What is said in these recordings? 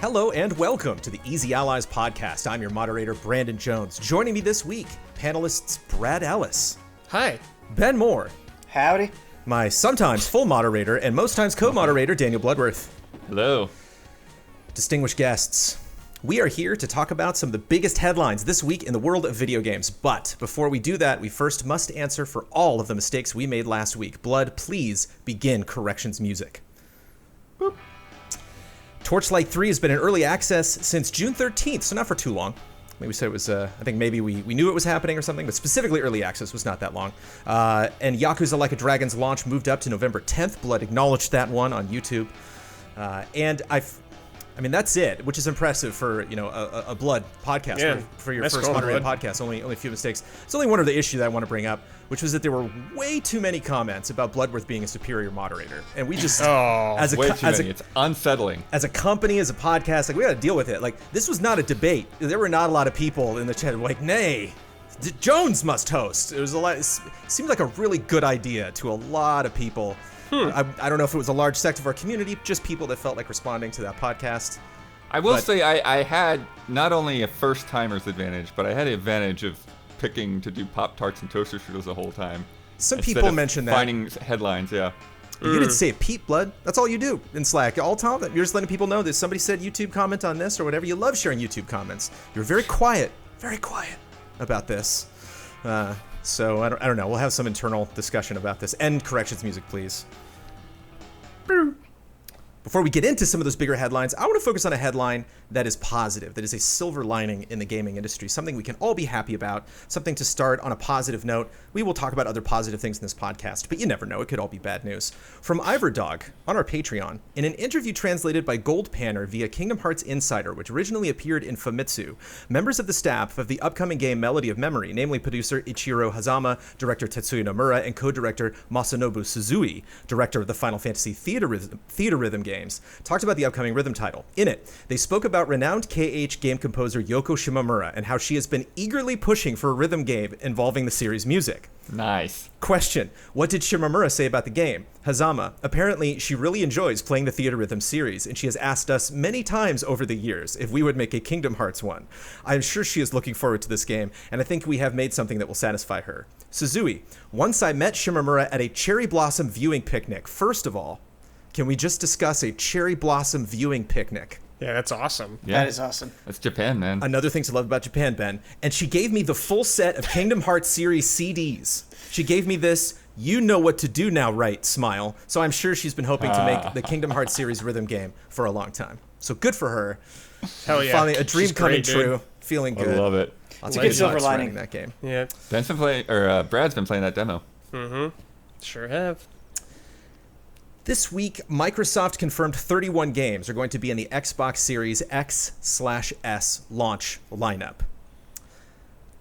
Hello and welcome to the Easy Allies podcast. I'm your moderator, Brandon Jones. Joining me this week, panelists Brad Ellis. Hi. Ben Moore. Howdy. My sometimes full moderator and most times co-moderator, Daniel Bloodworth. Hello. Distinguished guests, we are here to talk about some of the biggest headlines this week in the world of video games. But before we do that, we first must answer for all of the mistakes we made last week. Blood, please begin corrections music. Boop. Torchlight 3 has been in early access since June 13th, so not for too long. Maybe we said it was, I think maybe we knew it was happening or something, but specifically early access was not that long. And Yakuza Like a Dragon's launch moved up to November 10th. Blood acknowledged that one on YouTube. I mean, that's it, which is impressive for, a Blood podcast, for your first moderated podcast. Only a few mistakes. There's only one other issue that I want to bring up, which was that there were way too many comments about Bloodworth being a superior moderator. And we just, it's unsettling. As a company, as a podcast, we got to deal with it. This was not a debate. There were not a lot of people in the chat nay, Jones must host. It seemed like a really good idea to a lot of people. I don't know if it was a large sect of our community, just people that felt like responding to that podcast. I will say I had not only a first-timer's advantage, but I had the advantage of picking to do Pop-Tarts and Toaster Strudels the whole time. Some people mentioned that. Finding headlines, yeah. You didn't say Pete, Blood. That's all you do in Slack. All time, you're just letting people know that somebody said YouTube comment on this or whatever. You love sharing YouTube comments. You're very quiet about this. So I don't know. We'll have some internal discussion about this. End corrections music, please. Before we get into some of those bigger headlines, I want to focus on a headline that is positive, that is a silver lining in the gaming industry, something we can all be happy about, something to start on a positive note. We will talk about other positive things in this podcast, but you never know, it could all be bad news. From Iverdog on our Patreon, in an interview translated by Gold Panner via Kingdom Hearts Insider, which originally appeared in Famitsu, members of the staff of the upcoming game Melody of Memory, namely producer Ichiro Hazama, director Tetsuya Nomura, and co-director Masanobu Suzui, director of the Final Fantasy Theater Rhythm games, talked about the upcoming Rhythm title. In it, they spoke about renowned KH game composer Yoko Shimomura and how she has been eagerly pushing for a rhythm game involving the series' music. Nice. Question: what did Shimomura say about the game? Hazama: apparently she really enjoys playing the Theater Rhythm series, and she has asked us many times over the years if we would make a Kingdom Hearts one. I'm sure she is looking forward to this game, and I think we have made something that will satisfy her. Suzui: once I met Shimomura at a cherry blossom viewing picnic. First of all, can we just discuss a cherry blossom viewing picnic? Yeah, that's awesome. Yeah. That is awesome. That's Japan, man. Another thing to love about Japan, Ben. And she gave me the full set of Kingdom Hearts series CDs. She gave me this, you know what to do now, right, smile. So I'm sure she's been hoping to make the Kingdom Hearts series rhythm game for a long time. So good for her. Hell yeah. Finally, a dream coming true. Dude. Feeling good. I love it. Lots It's a good silver lining lining. in that game. Yeah. Ben's been playing, Brad's been playing that demo. Mm-hmm. Sure have. This week, Microsoft confirmed 31 games are going to be in the Xbox Series X/S launch lineup.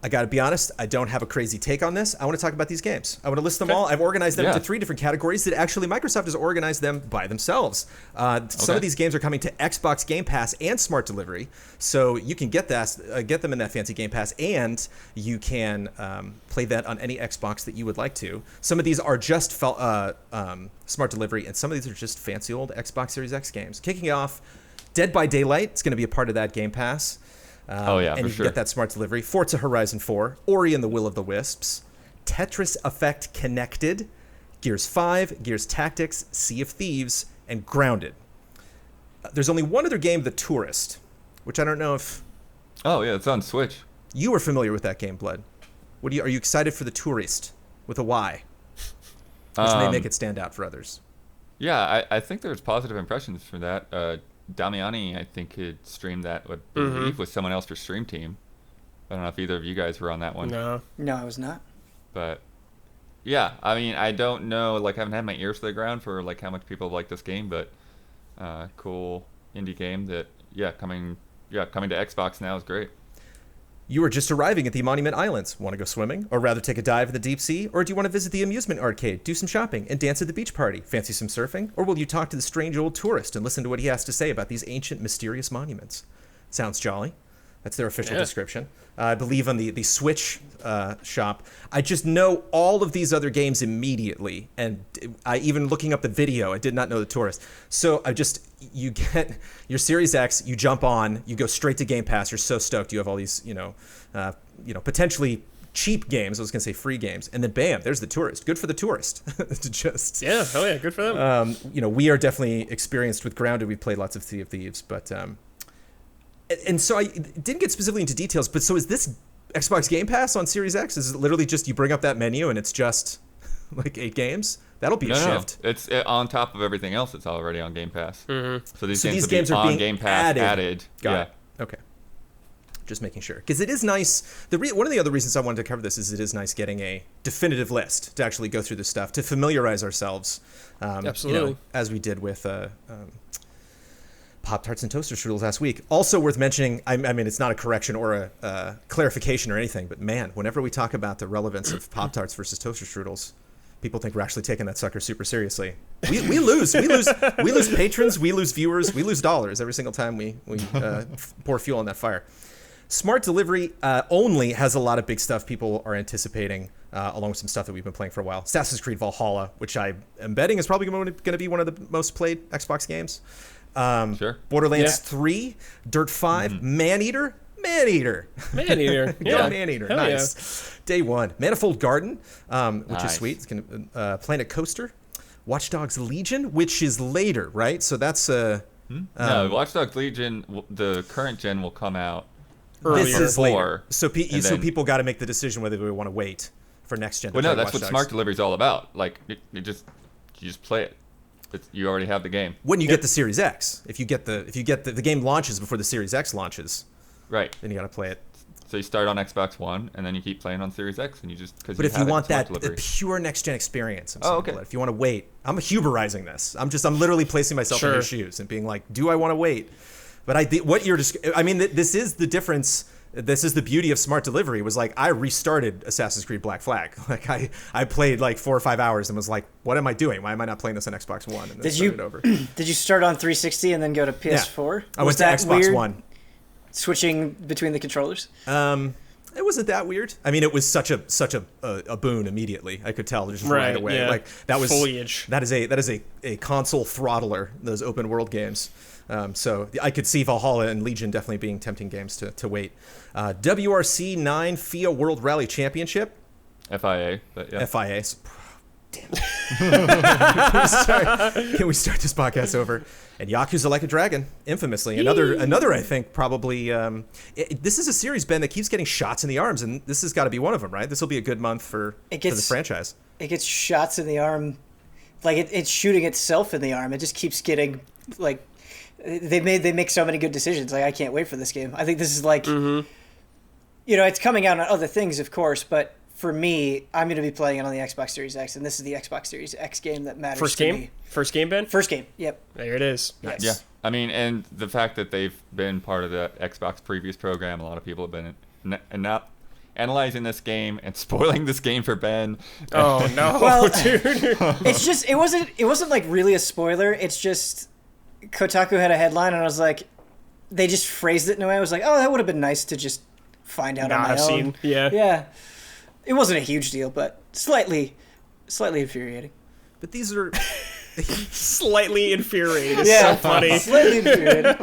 I gotta be honest, I don't have a crazy take on this. I want to talk about these games. I want to list them all. I've organized them into 3 different categories that actually Microsoft has organized them by themselves. Some of these games are coming to Xbox Game Pass and Smart Delivery, so you can get them in that fancy Game Pass, and you can play that on any Xbox that you would like to. Some of these are just Smart Delivery, and some of these are just fancy old Xbox Series X games. Kicking off, Dead by Daylight is going to be a part of that Game Pass. And you can get that Smart Delivery. Forza Horizon 4, Ori and the Will of the Wisps, Tetris Effect Connected, Gears 5, Gears Tactics, Sea of Thieves, and Grounded. There's only one other game, The Tourist, which I don't know if... Oh, yeah, it's on Switch. You are familiar with that game, Blood. Are you excited for The Tourist with a Y? Which may make it stand out for others. Yeah, I think there's positive impressions for that. Damiani, I think, had streamed that, I believe, with someone else for Stream Team. I don't know if either of you guys were on that one. No, I was not. But, yeah, I mean, I don't know, I haven't had my ears to the ground for, how much people like this game, but cool indie game that, coming to Xbox now is great. You are just arriving at the Monument Islands. Want to go swimming? Or rather take a dive in the deep sea? Or do you want to visit the amusement arcade, do some shopping, and dance at the beach party? Fancy some surfing? Or will you talk to the strange old tourist and listen to what he has to say about these ancient, mysterious monuments? Sounds jolly. That's their official Yeah. description. I believe on the Switch shop. I just know all of these other games immediately, and I even looking up the video, I did not know The Tourist. So you get your Series X, you jump on, you go straight to Game Pass. You're so stoked. You have all these, potentially cheap games. I was gonna say free games, and then bam, there's The Tourist. Good for The Tourist. Yeah, hell yeah, good for them. We are definitely experienced with Grounded. We've played lots of Sea of Thieves, but and so I didn't get specifically into details. But so is this Xbox Game Pass on Series X? Is it literally just you bring up that menu and it's just like 8 games? That'll be a shift. No. It's on top of everything else that's already on Game Pass. Mm-hmm. So these games are on being Game Pass added. Got it. Okay. Just making sure, because it is nice. One of the other reasons I wanted to cover this is it is nice getting a definitive list to actually go through this stuff, to familiarize ourselves. Absolutely. As we did with Pop-Tarts and Toaster Strudels last week. Also worth mentioning, I mean, it's not a correction or a clarification or anything, but man, whenever we talk about the relevance of Pop-Tarts versus Toaster Strudels, people think we're actually taking that sucker super seriously. We lose. We lose patrons. We lose viewers. We lose dollars every single time we pour fuel on that fire. Smart Delivery only has a lot of big stuff people are anticipating, along with some stuff that we've been playing for a while. Assassin's Creed Valhalla, which I am betting is probably going to be one of the most played Xbox games. Sure. Borderlands 3, Dirt 5, Maneater. Maneater. Yeah. Maneater. Hell Nice. Day 1. Manifold Garden, which is Nice. sweet. It's gonna Planet Coaster. Watch Dogs Legion, which is later, right? So that's No, Watch Dogs Legion, the current gen will come out Earlier. This is later. So, And so then- people got to make the decision whether they want to wait for next gen. to Well, no, play that's Watch what Dogs. Smart Delivery is all about. Like, you just play it. You already have the game. When you get the Series X, if you get the game launches before the Series X launches, Right. then you got to play it. So you start on Xbox One, and then you keep playing on Series X, and you just because. But if you want that delivery. pure next gen experience, I'm Oh, saying, okay. if you want to wait, I'm huberizing this. I'm literally placing myself in Sure. your shoes and being like, do I want to wait? But this is the difference. This is the beauty of Smart Delivery. Was like I restarted Assassin's Creed Black Flag. Like I played like 4 or 5 hours and was like, what am I doing? Why am I not playing this on Xbox One? And then started over. Did you start on 360 and then go to PS4? I went to Xbox One. Switching between the controllers? It wasn't that weird. I mean, it was such a boon immediately. I could tell just right away. Yeah. Like that was foliage. That is a console throttler. Those open world games. So I could see Valhalla and Legion definitely being tempting games to wait. WRC 9 FIA World Rally Championship. FIA, but yeah. FIA. Damn. Can we start this podcast over? And Yakuza Like a Dragon, infamously. Another I think, probably... this is a series, Ben, that keeps getting shots in the arms, and this has got to be one of them, right? This will be a good month for the franchise. It gets shots in the arm. Like, it's shooting itself in the arm. It just keeps getting, like... They make so many good decisions. Like, I can't wait for this game. I think this is like... it's coming out on other things, of course, but... For me, I'm going to be playing it on the Xbox Series X, and this is the Xbox Series X game that matters to me. First game, Ben? First game, yep. There it is. Nice. Yeah, I mean, and the fact that they've been part of the Xbox previous program, a lot of people have been not analyzing this game and spoiling this game for Ben. Oh no, Well, dude! It's just it wasn't like really a spoiler. It's just Kotaku had a headline, and I was like, they just phrased it in a way. I was like, oh, that would have been nice to just find out on my own. Yeah. It wasn't a huge deal, but slightly infuriating. But these are... Slightly infuriating. It's Yeah. so funny. Slightly infuriating.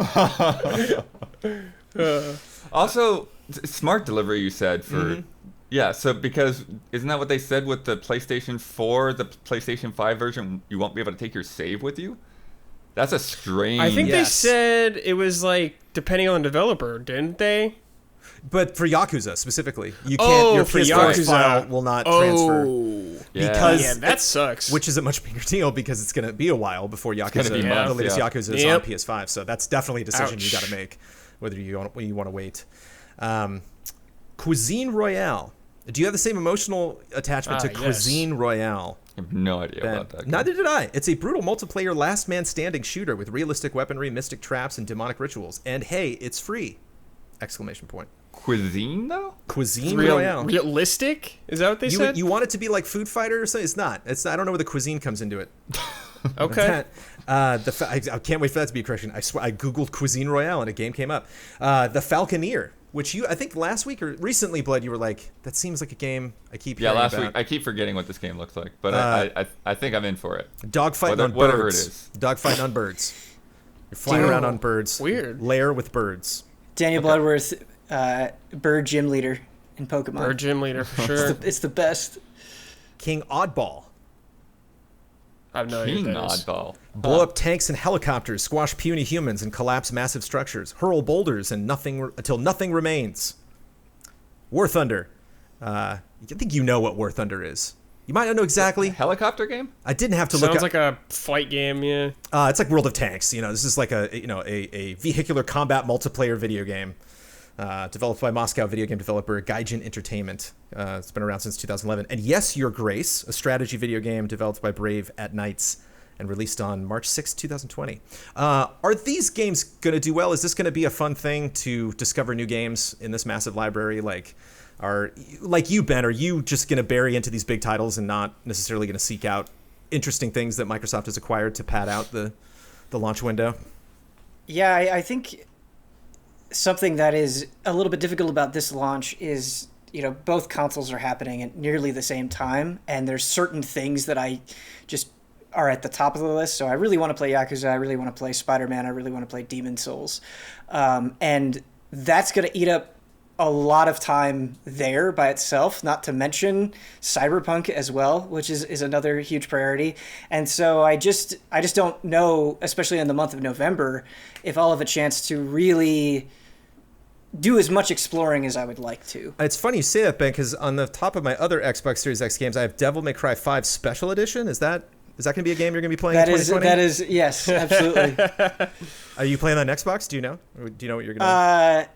Also, Smart Delivery, you said, for... Yeah, so because isn't that what they said with the PlayStation 4, the PlayStation 5 version, you won't be able to take your save with you? That's a strange... I think they Yes. said it was like depending on the developer, didn't they? But for Yakuza specifically, you can't. Your for PS4 Yakuza. file will not transfer, Yeah. because Yeah, that sucks. which is a much bigger deal because it's going to be a while before Yakuza, be the months, latest yeah. Yakuza is Yep. on PS5. So that's definitely a decision you Ouch. got to make, whether you want to wait. Cuisine Royale. Do you have the same emotional attachment to Yes. Cuisine Royale? I have no idea Ben? about that. game. Neither did I. It's a brutal multiplayer last man standing shooter with realistic weaponry, mystic traps, and demonic rituals. And hey, it's free! Exclamation point. Cuisine, though? Cuisine Royale. Realistic? Is that what they said? You want it to be like Food Fighter or something? It's not. I don't know where the cuisine comes into it. Okay. I can't wait for that to be a correction. I swear, I googled Cuisine Royale and a game came up. The Falconeer. which I think last week or recently, Blood, you were like, that seems like a game I keep hearing last about. week I keep forgetting what this game looks like, but I think I'm in for it. Dogfighting on birds. Whatever it is. Dogfighting on birds. You're flying around on birds. Weird. Lair with birds. Daniel Bloodworth, bird gym leader in Pokemon. Bird gym leader for sure. It's the best. King Oddball. I have no idea King what that is. Oddball. Blow up tanks and helicopters, squash puny humans, and collapse massive structures. Hurl boulders and until nothing remains. War Thunder. I think you know what War Thunder is. You might not know exactly. Helicopter game? I didn't have to look up. Sounds like a fight game, yeah. It's like World of Tanks. This is like a vehicular combat multiplayer video game. Developed by Moscow video game developer Gaijin Entertainment. It's been around since 2011. And Yes, Your Grace, a strategy video game developed by Brave at Nights and released on March 6, 2020. Are these games going to do well? Is this going to be a fun thing to discover new games in this massive library? Like you, Ben, are you just going to bury into these big titles and not necessarily going to seek out interesting things that Microsoft has acquired to pad out the launch window? Yeah, I think something that is a little bit difficult about this launch is, both consoles are happening at nearly the same time, and there's certain things that I just are at the top of the list. So I really want to play Yakuza, I really want to play Spider-Man, I really want to play Demon's Souls. And that's going to eat up a lot of time there by itself, not to mention Cyberpunk as well, which is another huge priority. And so I just don't know, especially in the month of November, if I'll have a chance to really do as much exploring as I would like to. It's funny you say that, Ben, because on the top of my other Xbox Series X games, I have Devil May Cry 5 Special Edition. Is that going to be a game you're going to be playing in 2020? That is, yes, absolutely. Are you playing on Xbox? Do you know? Or do you know what you're going to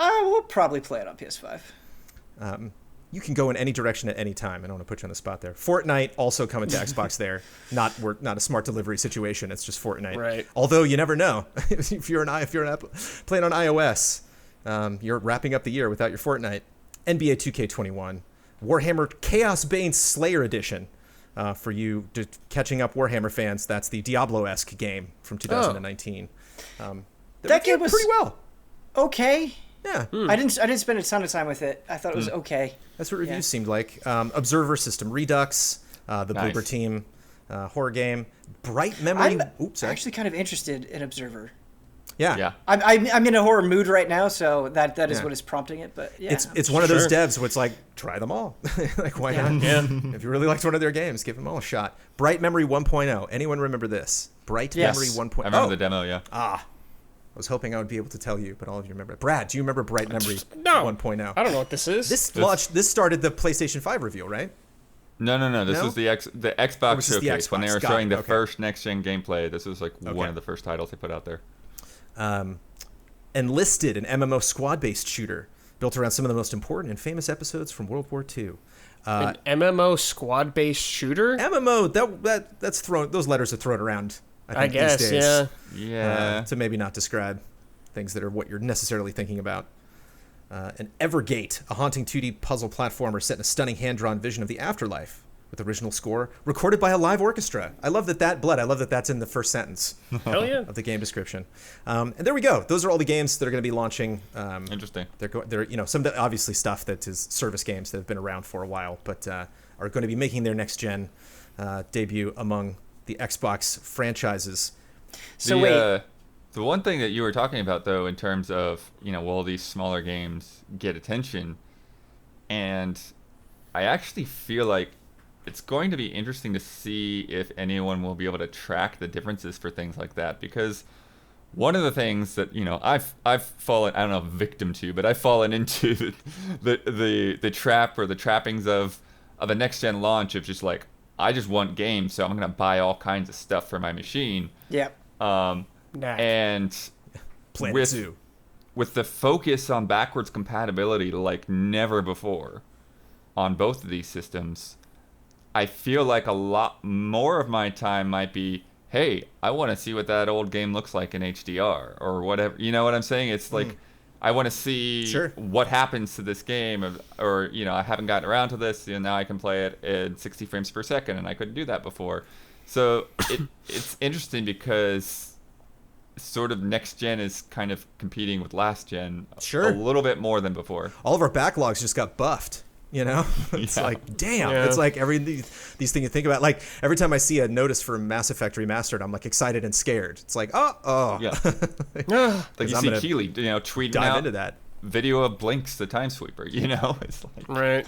We'll probably play it on PS5. You can go in any direction at any time. I don't want to put you on the spot there. Fortnite also coming to Xbox there. Not a smart delivery situation. It's just Fortnite. Right. Although you never know. if you're playing on iOS, you're wrapping up the year without your Fortnite. NBA 2K21, Warhammer Chaos Bane Slayer Edition. For you catching up Warhammer fans, that's the Diablo-esque game from 2019. That game was pretty well. Okay. Yeah. I didn't spend a ton of time with it. I thought it was okay. That's what reviews seemed like. Observer System Redux, the Nice. Bloober Team horror game, Bright Memory. I'm actually kind of interested in Observer. Yeah. Yeah. I'm in a horror mood right now, so that is Yeah. what is prompting it. But yeah, It's one of those Sure. devs where it's like, try them all. Like, why not? Yeah. If you really liked one of their games, give them all a shot. Bright Memory 1.0. Anyone remember this? Bright Yes. Memory 1.0. I remember the demo, yeah. I was hoping I would be able to tell you, but all of you remember. Brad, do you remember Bright Memory No. 1.0? I don't know what this is. This started the PlayStation 5 reveal, right? No. This No? was the Xbox Oh, this is the showcase when they Xbox. were Got showing it. the Okay. first next-gen gameplay. This was like Okay. one of the first titles they put out there. Enlisted, an MMO squad-based shooter built around some of the most important and famous episodes from World War II. An MMO squad-based shooter? MMO, that's thrown. Those letters are thrown around. I think guess, these days, yeah. Yeah. to maybe not describe things that are what you're necessarily thinking about. An Evergate, a haunting 2D puzzle platformer set in a stunning hand-drawn vision of the afterlife, with original score recorded by a live orchestra. I love that I love that that's in the first sentence Hell yeah. of the game description. And there we go. Those are all the games that are going to be launching. Interesting. They're some obviously stuff that is service games that have been around for a while, but are going to be making their next gen debut among the Xbox franchises. So the, wait. The one thing that you were talking about, though, in terms of, will these smaller games get attention? And I actually feel like it's going to be interesting to see if anyone will be able to track the differences for things like that. Because one of the things that, I've fallen, I don't know, victim to, but I've fallen into the trap or the trappings of a next-gen launch of just like, I just want games, so I'm going to buy all kinds of stuff for my machine. Yeah. And Planet Zoo. with the focus on backwards compatibility like never before on both of these systems, I feel like a lot more of my time might be, hey, I want to see what that old game looks like in HDR or whatever. You know what I'm saying? It's like, I want to see what happens to this game, or I haven't gotten around to this, now I can play it at 60 frames per second, and I couldn't do that before. So it's interesting because sort of next gen is kind of competing with last gen Sure. a little bit more than before. All of our backlogs just got buffed. You know, it's Yeah. like, damn. Yeah. It's like these things you think about. Like every time I see a notice for Mass Effect Remastered, I'm like excited and scared. It's like, oh, Yeah. Ah, Like you I'm see gonna Keeley, tweeting dive out into that. video of Blinks the Time Sweeper. It's like right.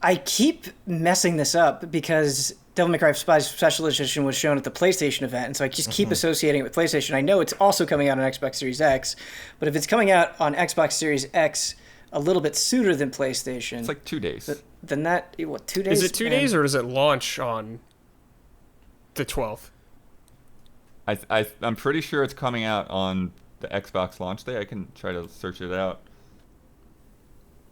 I keep messing this up because Devil May Cry 5 Special Edition was shown at the PlayStation event, and so I just keep associating it with PlayStation. I know it's also coming out on Xbox Series X, but if it's coming out on Xbox Series X a little bit sooner than PlayStation, it's like 2 days. then that, 2 days? Is it 2 Man. days or does it launch on the 12th? I'm pretty sure it's coming out on the Xbox launch day. I can try to search it out.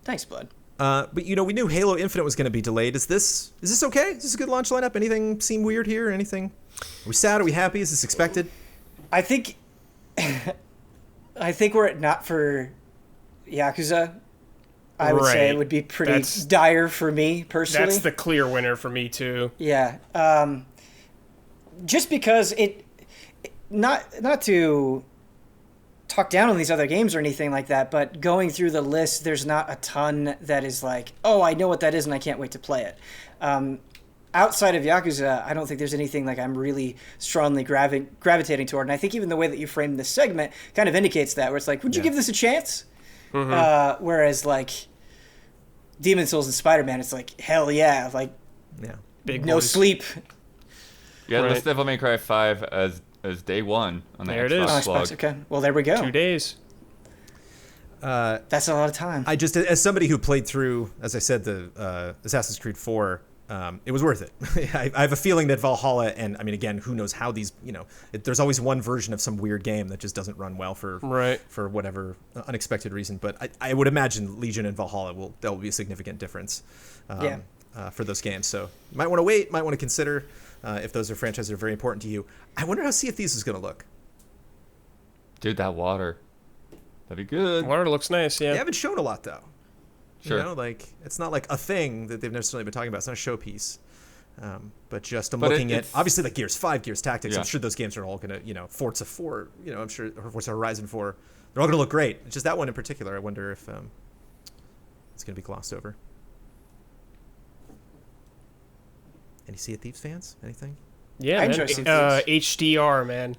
Thanks, bud. But we knew Halo Infinite was going to be delayed. Is this okay? Is this a good launch lineup? Anything seem weird here? Anything? Are we sad? Are we happy? Is this expected? I think were it not for Yakuza, I would say it Right. would be pretty That's- dire for me personally. That's the clear winner for me too. Yeah. Just because not to talk down on these other games or anything like that, but going through the list, there's not a ton that is like, oh, I know what that is and I can't wait to play it. Outside of Yakuza, I don't think there's anything like I'm really strongly gravitating toward. And I think even the way that you framed this segment kind of indicates that, where it's like, would you give this a chance? Whereas like Demon Souls and Spider-Man, it's like, hell yeah, like Yeah. Big no boys. sleep. Yeah, Right. this Devil May Cry 5 as day one on the There it Xbox is. Oh, blog. Xbox, okay. Well, there we go. 2 days. That's a lot of time. I just, as somebody who played through, as I said, the Assassin's Creed 4, it was worth it. I have a feeling that Valhalla, and I mean, again, who knows how these, there's always one version of some weird game that just doesn't run well for whatever unexpected reason. But I would imagine Legion and Valhalla that will be a significant difference for those games. So you might want to wait, might want to consider if those are franchises that are very important to you. I wonder how Sea of Thieves is going to look. Dude, that water. That'd be good. Water looks nice, yeah. They haven't shown a lot, though. Sure. Like it's not like a thing that they've necessarily been talking about. It's not a showpiece. But just But looking at it's- obviously like Gears 5, Gears Tactics. Yeah. I'm sure those games are all gonna, Forza 4. I'm sure or Forza Horizon 4. They're all gonna look great. It's just that one in particular. I wonder if it's gonna be glossed over. Any Sea of Thieves fans? Anything? Yeah, I man. enjoy Sea of HDR, man.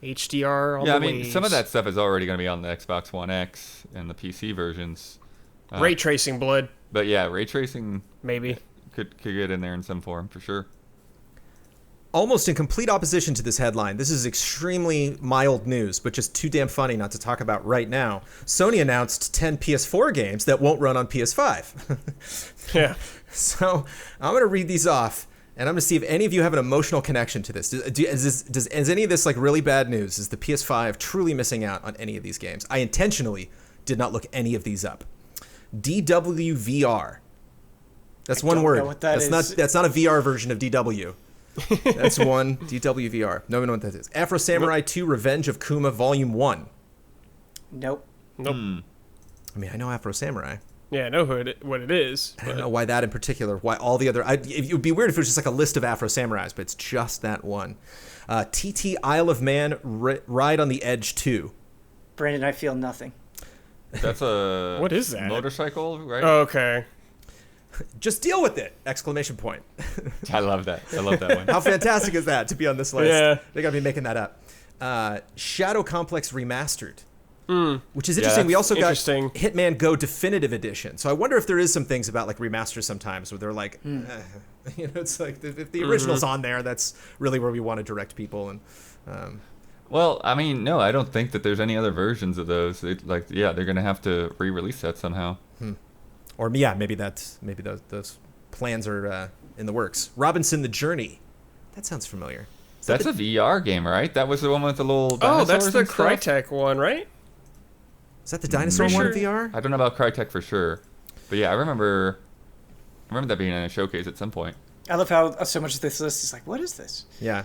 HDR all Yeah, the I mean, ways. some of that stuff is already going to be on the Xbox One X and the PC versions. Ray tracing blood, But yeah, ray tracing maybe. could get in there in some form for sure. Almost in complete opposition to this headline, this is extremely mild news, but just too damn funny not to talk about right now. Sony announced 10 PS4 games that won't run on PS5. Yeah. So I'm going to read these off, and I'm going to see if any of you have an emotional connection to this. Is any of this like really bad news? Is the PS5 truly missing out on any of these games? I intentionally did not look any of these up. DWVR. That's one don't word. know what that is. That's not a VR version of DW. That's one. DWVR. No one knows what that is. Afro Samurai 2 Revenge of Kuma Volume 1. Nope. Nope. I mean, I know Afro Samurai. Yeah, I know what it is. I don't know why that in particular. Why all the other... it would be weird if it was just like a list of Afro Samurais, but it's just that one. TT Isle of Man Ride on the Edge 2. Brandon, I feel nothing. That's a What is that? motorcycle, right? Oh, okay. Just deal with it! Exclamation point. I love that. I love that one. How fantastic is that to be on this list? Yeah. They gotta be making that up. Shadow Complex Remastered. Which is Yeah, interesting. We that's also got interesting. Hitman Go Definitive Edition. So I wonder if there is some things about like remasters sometimes where they're like, it's like if the original's on there, that's really where we want to direct people. And Well, I mean, no, I don't think that there's any other versions of those. They're going to have to re-release that somehow. or maybe those plans are in the works. Robinson the Journey. That sounds familiar. That's a VR game, right? That was the one with the little Oh, that's dinosaurs the and stuff? Crytek one, right? Is that the dinosaur Pretty one in sure- VR? I don't know about Crytek for sure. But yeah, I remember that being in a showcase at some point. I love how so much of this list is like, what is this? Yeah.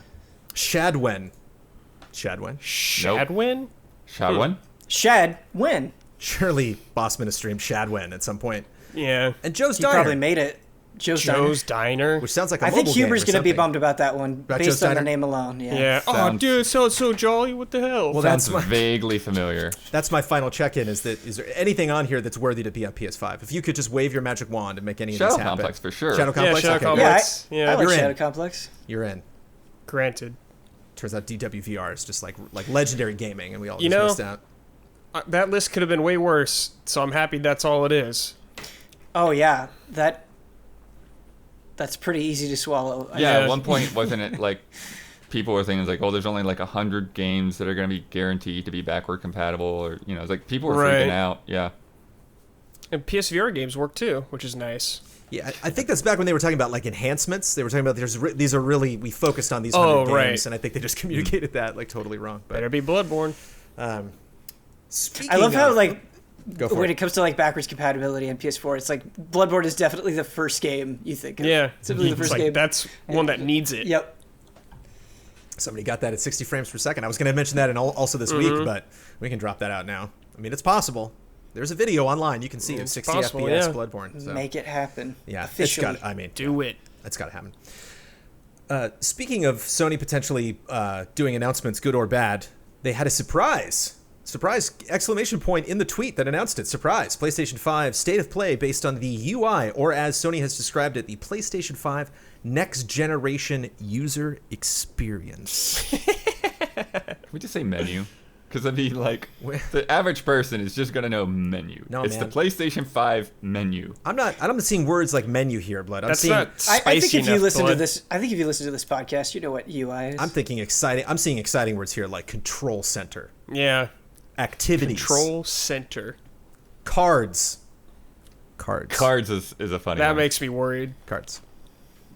Shadwen. Shadwin? Shadwen? Shad, when? Surely Bossman has streamed Shadwen at some point. Yeah. And Joe's He Diner. probably made it. Joe's Diner. which sounds like a I think mobile game Huber's or going to be something. bummed about that one, About Joe's based on the Diner? name alone. Yeah. Yeah. Oh, Sounds- dude, it sounds so jolly. What the hell? Well, Sounds that's my vaguely familiar. that's my final check-in. Is there anything on here that's worthy to be on PS5? If you could just wave your magic wand and make any of Shadow these happen. Complex for sure. Shadow Complex. Shadow Okay, Complex. good. Yeah, I Yeah, like you're in. Shadow Complex. You're in. Granted. Turns out DWVR is just like legendary gaming, and we all You just know- missed out. That list could have been way worse, so I'm happy that's all it is. Oh yeah, that's pretty easy to swallow. Yeah, Yeah. at one point, wasn't it like people were thinking like, oh, there's only like 100 games that are going to be guaranteed to be backward compatible, or it's like people were Right. freaking out. Yeah. And PSVR games work too, which is nice. Yeah, I think that's back when they were talking about like enhancements. They were talking about these are really we focused on these 100 games, right. and I think they just communicated that like totally wrong. But Better be Bloodborne. speaking I love how of- like go for when it. it comes to like backwards compatibility on PS4, it's like Bloodborne is definitely the first game you think of. Yeah. Simply the It's first like, game. that's one that needs it. Yep. Somebody got that at 60 frames per second. I was going to mention that also this Mm-hmm. week, but we can drop that out now. I mean, it's possible. There's a video online you can see of 60 possible, FPS yeah. Bloodborne. So. Make it happen. Yeah, Officially. it's got. I mean, Do it. That's got to happen. Speaking of Sony potentially doing announcements, good or bad, they had a surprise exclamation point in the tweet that announced it. Surprise! PlayStation 5 State of Play based on the UI, or as Sony has described it, the PlayStation 5 Next Generation User Experience. Can we just say menu? Because I mean, like, Where- the average person is just gonna know menu. No, it's man. the PlayStation 5 menu. I'm not seeing words like menu here, Blood. I'm That's seeing. not spicy I think if you enough, listen to Blood. this, I think if you listen to this podcast, you know what UI is. I'm thinking exciting. I'm seeing exciting words here like control center, Yeah. activities, Control center. cards. Cards is a funny That one. makes me worried Cards.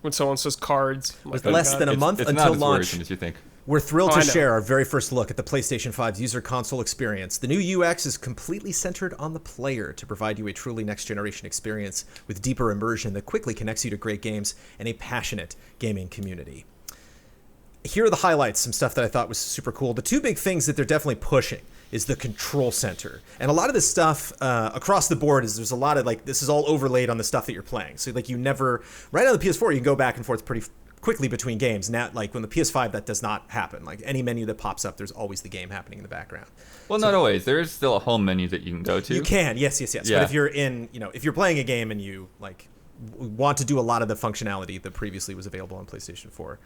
when someone says cards. I'm With like, oh, less God. than a It's- month it's until not as launch. worrisome as you think. We're thrilled Oh, to I know. share our very first look at the PlayStation 5's user console experience. The new UX is completely centered on the player to provide you a truly next-generation experience with deeper immersion that quickly connects you to great games and a passionate gaming community. Here are the highlights, some stuff that I thought was super cool. The two big things that they're definitely pushing is the control center. And a lot of this stuff across the board is there's a lot of like, this is all overlaid on the stuff that you're playing. So like you never, right on the PS4, you can go back and forth pretty quickly between games. Now, like when the PS5, that does not happen. Like any menu that pops up, there's always the game happening in the background. Well, not always. There is still a home menu that you can go to. You can, yes. Yeah. But if you're in, if you're playing a game and you like want to do a lot of the functionality that previously was available on PlayStation 4,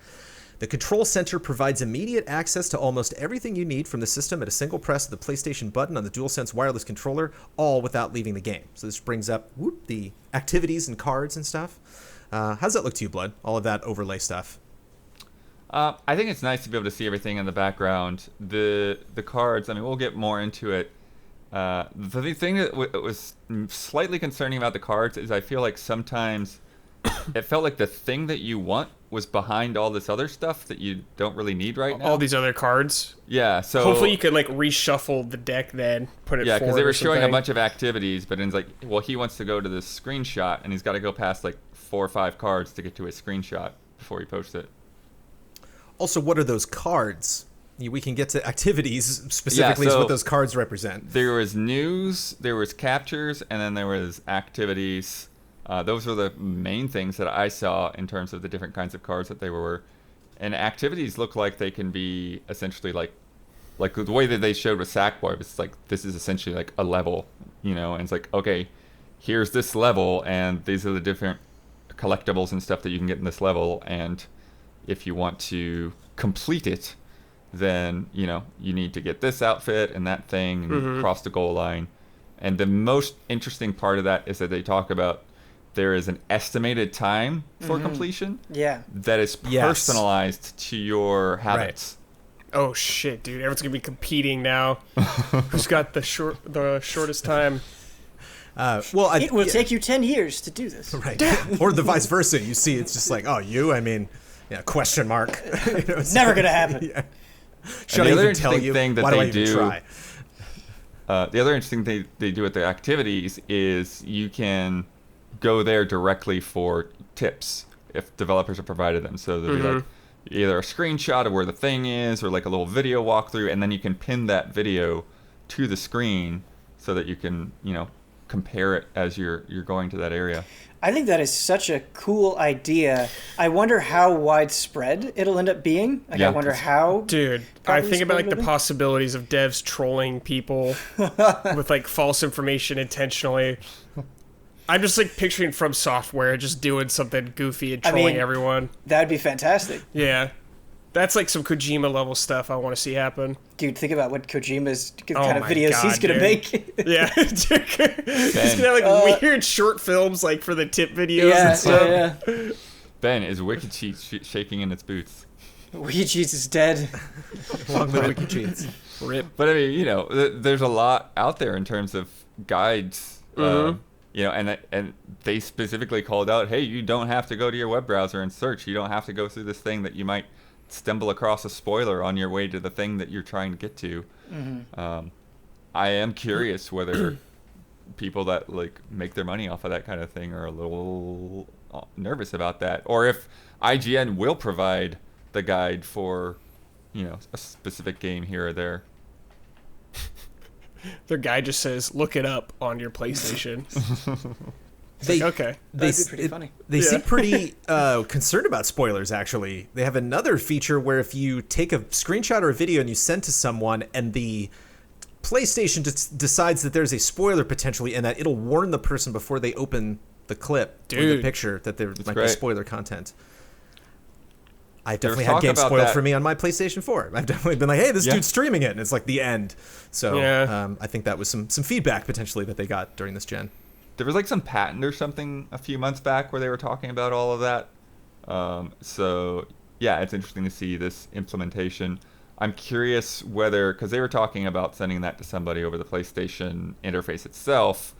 the Control Center provides immediate access to almost everything you need from the system at a single press of the PlayStation button on the DualSense wireless controller, all without leaving the game. So this brings up the activities and cards and stuff. How's that look to you, Blood? All of that overlay stuff. I think it's nice to be able to see everything in the background. The cards, I mean, we'll get more into it. The thing that was slightly concerning about the cards is I feel like sometimes it felt like the thing that you want was behind all this other stuff that you don't really need right now. all these other cards. Yeah, so Hopefully you could like reshuffle the deck then, put it yeah, because forward they or were showing a something. bunch of activities, but it's like, well, he wants to go to this screenshot, and he's got to go past like 4 or 5 cards to get to his screenshot before he posts it. Also, what are those cards? We can get to activities specifically is so- what those cards represent. There was news, there was captures, and then there was activities. Those were the main things that I saw in terms of the different kinds of cards that they were. And activities look like they can be essentially like the way that they showed with Sackboy. It's like this is essentially like a level, and it's like, okay, here's this level, and these are the different collectibles and stuff that you can get in this level. And if you want to complete it, then you need to get this outfit and that thing and cross the goal line. And the most interesting part of that is that they talk about there is an estimated time for completion Yeah. that is Yes. personalized to your habits. Oh shit, dude! Everyone's gonna be competing now. Who's got the shortest time? It will take you 10 years to do this. Right. Or the vice versa. You see, it's just like, question mark. It's Never gonna happen. Yeah. And Should the I other even tell interesting you? thing that Why do I they even do, try? the other interesting thing they do with their activities is you can go there directly for tips if developers have provided them. So there'll be like either a screenshot of where the thing is or like a little video walkthrough, and then you can pin that video to the screen so that you can compare it as you're going to that area. I think that is such a cool idea. I wonder how widespread it'll end up being. Like, Yeah. I wonder how. Dude, I Probably think about like the spoilable. possibilities of devs trolling people with like false information intentionally. I'm just like picturing From Software just doing something goofy and I trolling mean- everyone. That'd be fantastic. Yeah. That's like some Kojima level stuff I want to see happen. Dude, think about what Kojima's Oh kind of my videos God, he's going to dude. make. Yeah. He's gonna have like weird short films like for the tip videos yeah, and stuff. yeah. Ben, is Wicked Cheat shaking in its boots? Ouija's is dead. Along with wiki cheats. Rip. But I mean, there's a lot out there in terms of guides. And they specifically called out, hey, you don't have to go to your web browser and search. You don't have to go through this thing that you might stumble across a spoiler on your way to the thing that you're trying to get to. I am curious whether people that like make their money off of that kind of thing are a little nervous about that, or if IGN will provide the guide for, a specific game here or there. Their guy just says, look it up on your PlayStation. They, Okay. That'd be pretty funny. They Yeah. seem pretty concerned about spoilers, actually. They have another feature where if you take a screenshot or a video and you send to someone and the PlayStation decides that there's a spoiler potentially and that it'll warn the person before they open the clip or the Dude. picture that there might be great. spoiler content. I've There was definitely had talk games about spoiled that. for me on my PlayStation 4. I've definitely been like, hey, this Yeah. dude's streaming it, and it's like the end. So Yeah. I think that was some feedback potentially that they got during this gen. There was like some patent or something a few months back where they were talking about all of that. So yeah, it's interesting to see this implementation. I'm curious whether, because they were talking about sending that to somebody over the PlayStation interface itself.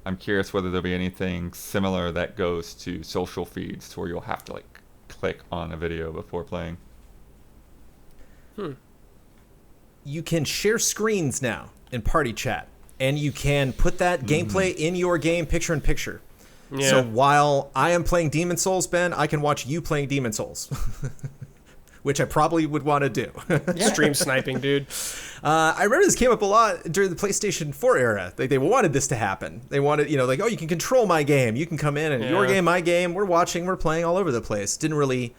I'm curious whether there'll be anything similar that goes to social feeds to where you'll have to like click on a video before playing. You can share screens now in party chat, and you can put that gameplay in your game picture in picture. Yeah. So while I am playing Demon Souls, Ben, I can watch you playing Demon Souls, which I probably would want to do. Stream sniping, dude. I remember this came up a lot during the PlayStation 4 era. They wanted this to happen. They wanted, like, oh, you can control my game. You can come in and your Yeah. game, my game. We're watching. We're playing all over the place. Didn't really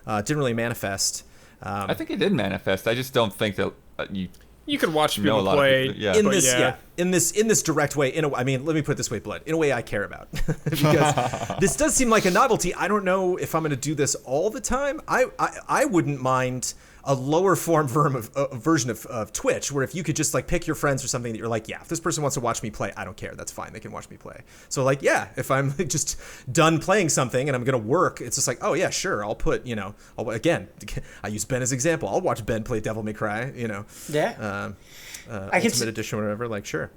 manifest. I think it did manifest. I just don't think that You could watch know a people lot of play. people- yeah. in but this yeah. in this direct way, I mean, let me put it this way, Blood, in a way I care about. Because this does seem like a novelty. I don't know if I'm going to do this all the time. I wouldn't mind a lower form version of Twitch, where if you could just like pick your friends or something that you're like, yeah, if this person wants to watch me play, I don't care, that's fine, they can watch me play. So like, yeah, if I'm just done playing something and I'm gonna work, it's just like, oh yeah, sure, I'll put, again, I use Ben as example, I'll watch Ben play Devil May Cry, Yeah. I can Ultimate Edition or whatever, like, sure.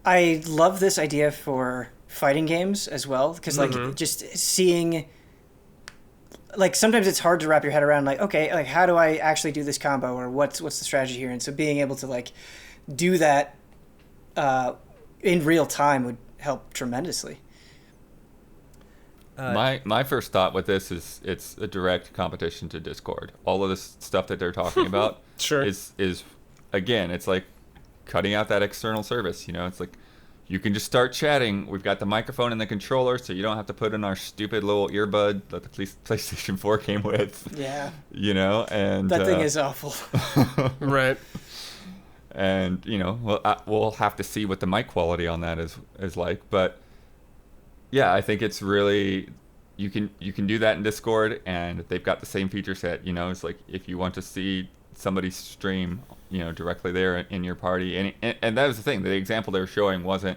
I love this idea for fighting games as well, because like just seeing, like, sometimes it's hard to wrap your head around, like, okay, like, how do I actually do this combo, or what's the strategy here? And so being able to like do that in real time would help tremendously. My first thought with this is it's a direct competition to Discord. All of this stuff that they're talking about Sure. is again, it's like cutting out that external service. It's like you can just start chatting. We've got the microphone and the controller, so you don't have to put in our stupid little earbud that the PlayStation 4 came with. Yeah. And That thing is awful. Right. And we'll have to see what the mic quality on that is like, but yeah, I think it's really you can do that in Discord, and they've got the same feature set. It's like if you want to see somebody stream, directly there in your party, and that was the thing. The example they were showing wasn't,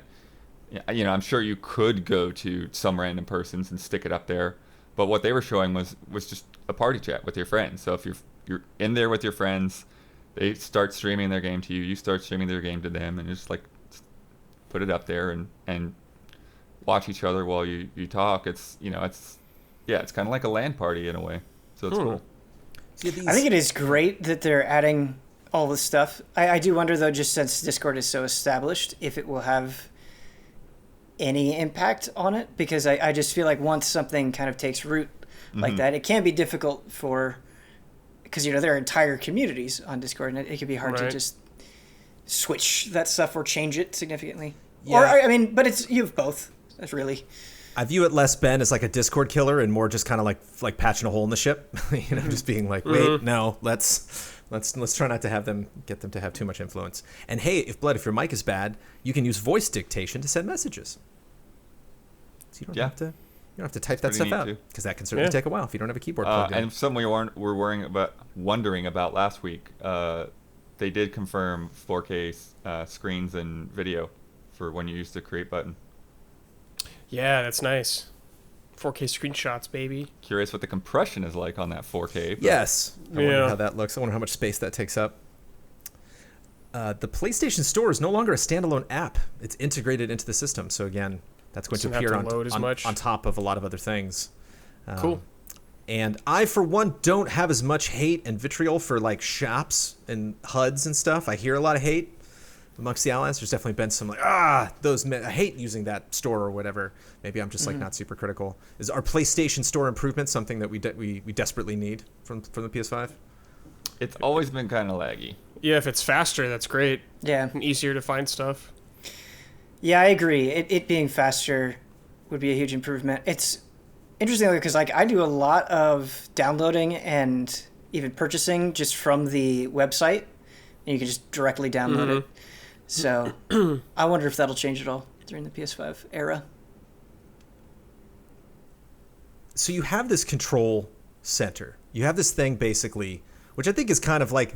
I'm sure you could go to some random persons and stick it up there, but what they were showing was just a party chat with your friends. So if you're in there with your friends, they start streaming their game to you, you start streaming their game to them, and just like put it up there and watch each other while you talk. It's it's kind of like a LAN party in a way, so it's cool. I think it is great that they're adding all this stuff. I do wonder, though, just since Discord is so established, if it will have any impact on it, because I just feel like once something kind of takes root like that, it can be difficult because there are entire communities on Discord, and it can be hard to Right. just switch that stuff or change it significantly. Yeah. Or I mean, but you have both. That's really. I view it less, Ben, as like a Discord killer and more just kind of like patching a hole in the ship. Just being like, wait, no, let's try not to get them to have too much influence. And hey, if your mic is bad, you can use voice dictation to send messages. So you don't have to type that stuff out, because that can certainly take a while if you don't have a keyboard plugged in. And something we were wondering about last week, they did confirm 4K screens and video for when you use the create button. Yeah, that's nice. 4K screenshots, baby. Curious what the compression is like on that 4K. Yes. I wonder how that looks. I wonder how much space that takes up. The PlayStation Store is no longer a standalone app. It's integrated into the system. So again, that's going to appear on top of a lot of other things. Cool. And I, for one, don't have as much hate and vitriol for like shops and HUDs and stuff. I hear a lot of hate amongst the allies. There's definitely been some like, I hate using that store or whatever. Maybe I'm just like not super critical. Is our PlayStation Store improvement something that we desperately need from the PS5? It's always been kind of laggy. Yeah, if it's faster, that's great. Yeah. And easier to find stuff. Yeah, I agree. It being faster would be a huge improvement. It's interesting because like I do a lot of downloading and even purchasing just from the website, and you can just directly download it. So I wonder if that'll change at all during the PS5 era. So you have this control center. You have this thing basically, which I think is kind of like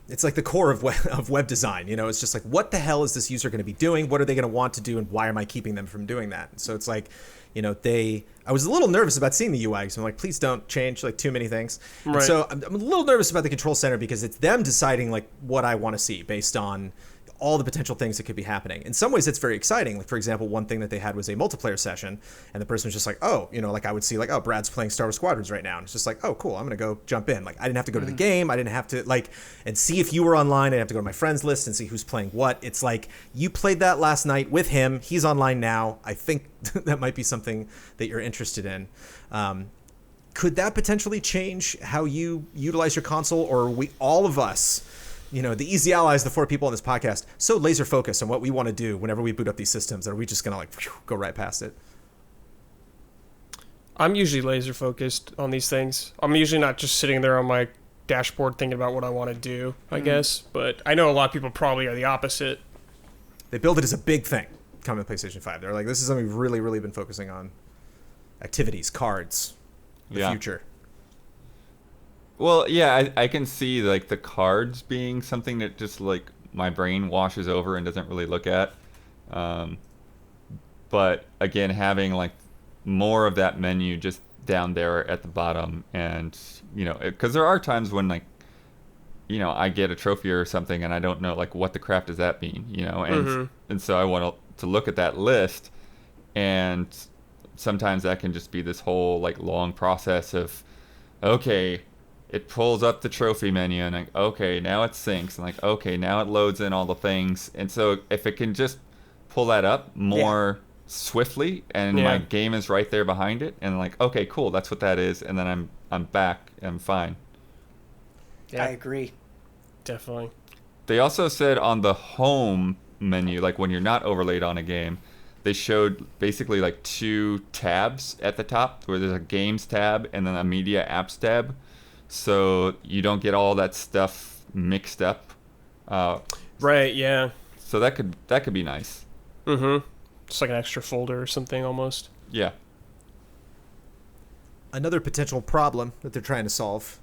it's like the core of web design. It's just like, what the hell is this user going to be doing? What are they going to want to do? And why am I keeping them from doing that? And so it's like, I was a little nervous about seeing the UI because I'm like, please don't change like too many things. Right. And so I'm a little nervous about the control center because it's them deciding like what I want to see based on all the potential things that could be happening. In some ways, it's very exciting. Like, for example, one thing that they had was a multiplayer session, and the person was just like, like I would see like, oh, Brad's playing Star Wars Squadrons right now. And it's just like, oh, cool, I'm going to go jump in. Like, I didn't have to go to the game. I didn't have to and see if you were online. I didn't have to go to my friends list and see who's playing what. It's like, you played that last night with him. He's online now. I think that might be something that you're interested in. Could that potentially change how you utilize your console, or are we, all of us, the easy allies, the 4 people on this podcast, so laser focused on what we want to do whenever we boot up these systems, are we just going to go right past it? I'm usually laser focused on these things. I'm usually not just sitting there on my dashboard thinking about what I want to do, I guess. But I know a lot of people probably are the opposite. They build it as a big thing coming to PlayStation 5. They're like, this is something we've really, really been focusing on. Activities, cards, the future. Well, yeah, I can see like the cards being something that just like my brain washes over and doesn't really look at. But again, having like more of that menu just down there at the bottom, and because there are times when like I get a trophy or something and I don't know like what the crap does that mean, and so I want to look at that list, and sometimes that can just be this whole like long process of, okay, it pulls up the trophy menu and like, okay, now it syncs, and like, okay, now it loads in all the things. And so if it can just pull that up more swiftly, and my game is right there behind it, and like, okay, cool, that's what that is, and then I'm back, I'm fine. I agree. Definitely. They also said on the home menu, like when you're not overlaid on a game, they showed basically like 2 tabs at the top, where there's a games tab and then a media apps tab. So you don't get all that stuff mixed up. Right, yeah. So that could be nice. Just like an extra folder or something almost. Yeah. Another potential problem that they're trying to solve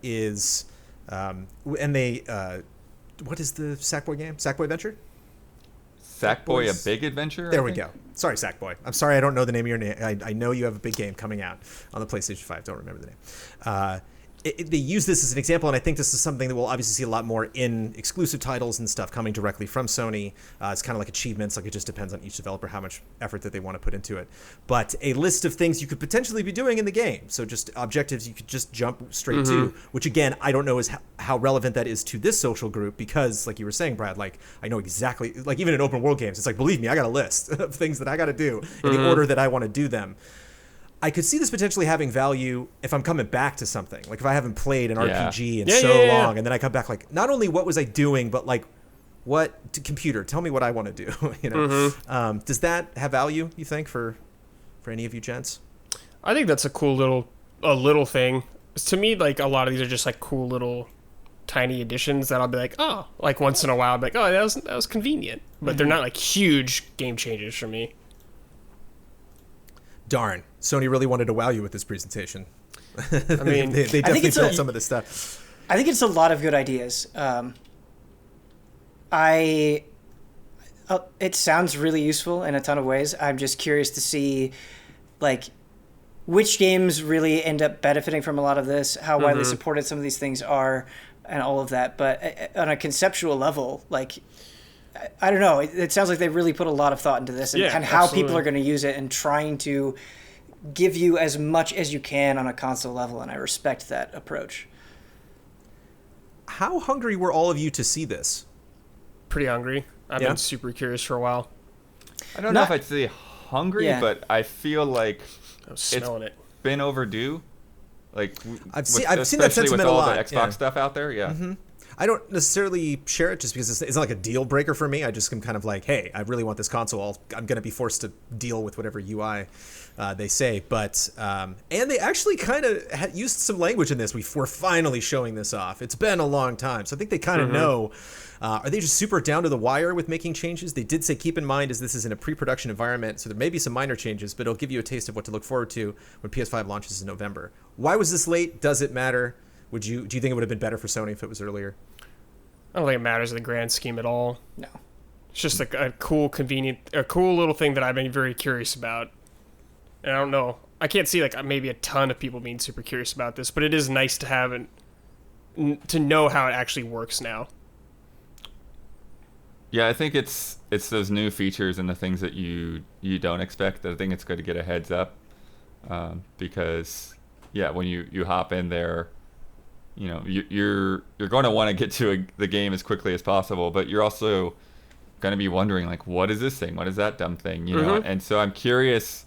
is, what is the Sackboy game? Sackboy Adventure? Sackboy, a big adventure? There we go. Sorry, Sackboy. I'm sorry I don't know the name of your name. I know you have a big game coming out on the PlayStation 5. Don't remember the name. They use this as an example, and I think this is something that we'll obviously see a lot more in exclusive titles and stuff coming directly from Sony. It's kind of like achievements, like it just depends on each developer how much effort that they want to put into it. But a list of things you could potentially be doing in the game, so just objectives you could just jump straight to, which again, I don't know is how relevant that is to this social group, because like you were saying, Brad, like I know exactly, like even in open world games, it's like, believe me, I got a list of things that I got to do in the order that I want to do them. I could see this potentially having value if I'm coming back to something. Like if I haven't played an RPG in so long, and then I come back like, not only what was I doing, but like, computer, tell me what I want to do. Does that have value, you think, for for any of you gents? I think that's a little thing. To me, like, a lot of these are just like cool little tiny additions that I'll be like, oh, like once in a while I'll be like, oh, that was convenient. But they're not like huge game changers for me. Darn, Sony really wanted to wow you with this presentation. I mean, they definitely built some of this stuff. I think it's a lot of good ideas. It sounds really useful in a ton of ways. I'm just curious to see, like, which games really end up benefiting from a lot of this, how widely supported some of these things are, and all of that. But on a conceptual level, like, I don't know. It sounds like they really put a lot of thought into this and how people are going to use it and trying to give you as much as you can on a console level, and I respect that approach. How hungry were all of you to see this? Pretty hungry. I've been super curious for a while. I don't know if I'd say hungry, but I feel like I was smelling it. Been overdue. Like I've seen that sentiment with a all lot. The Xbox stuff out there. Yeah. Mm-hmm. I don't necessarily share it just because it's not like a deal breaker for me. I just am kind of like, hey, I really want this console. I'm going to be forced to deal with whatever UI they say. But and they actually kind of used some language in this. We're finally showing this off. It's been a long time, so I think they kind of know. Are they just super down to the wire with making changes? They did say, keep in mind, as this is in a pre-production environment, so there may be some minor changes, but it'll give you a taste of what to look forward to when PS5 launches in November. Why was this late? Does it matter? Do you think it would have been better for Sony if it was earlier? I don't think it matters in the grand scheme at all. No. It's just like a cool little thing that I've been very curious about. And I don't know. I can't see like maybe a ton of people being super curious about this, but it is nice to have to know how it actually works now. Yeah, I think it's those new features and the things that you don't expect. I think it's good to get a heads up because when you hop in there, you know, you're going to want to get to the game as quickly as possible, but you're also going to be wondering like, what is this thing? What is that dumb thing? You know, and so I'm curious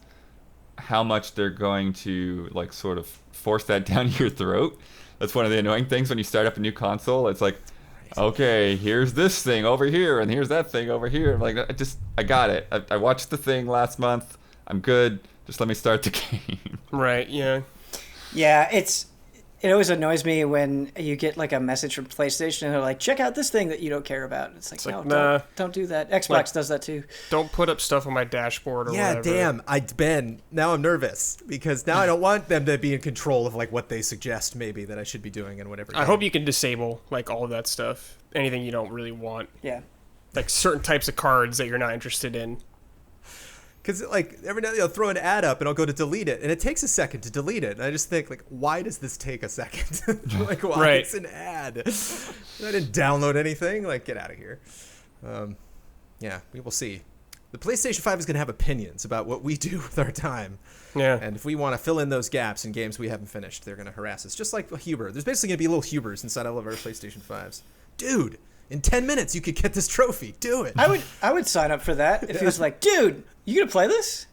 how much they're going to like sort of force that down your throat. That's one of the annoying things when you start up a new console. It's like, okay, here's this thing over here, and here's that thing over here. I'm like, I got it. I watched the thing last month. I'm good. Just let me start the game. Right, yeah. Yeah, it always annoys me when you get like a message from PlayStation and they're like, check out this thing that you don't care about. It's like, no, don't do that. Xbox does that too. Don't put up stuff on my dashboard or whatever. Yeah, damn. Now I'm nervous because now I don't want them to be in control of like what they suggest maybe that I should be doing and whatever. I hope you can disable like all of that stuff. Anything you don't really want. Yeah. Like certain types of cards that you're not interested in. Because like every now and then I'll throw an ad up and I'll go to delete it, and it takes a second to delete it. And I just think like, why does this take a second? Like, why it's an ad? I didn't download anything. Like, get out of here. Yeah, we will see. The PlayStation 5 is going to have opinions about what we do with our time. Yeah. And if we want to fill in those gaps in games we haven't finished, they're going to harass us. Just like a Huber. There's basically going to be little Hubers inside all of our PlayStation 5s. Dude, in 10 minutes you could get this trophy. Do it. I would sign up for that if he was like, dude, you gonna play this?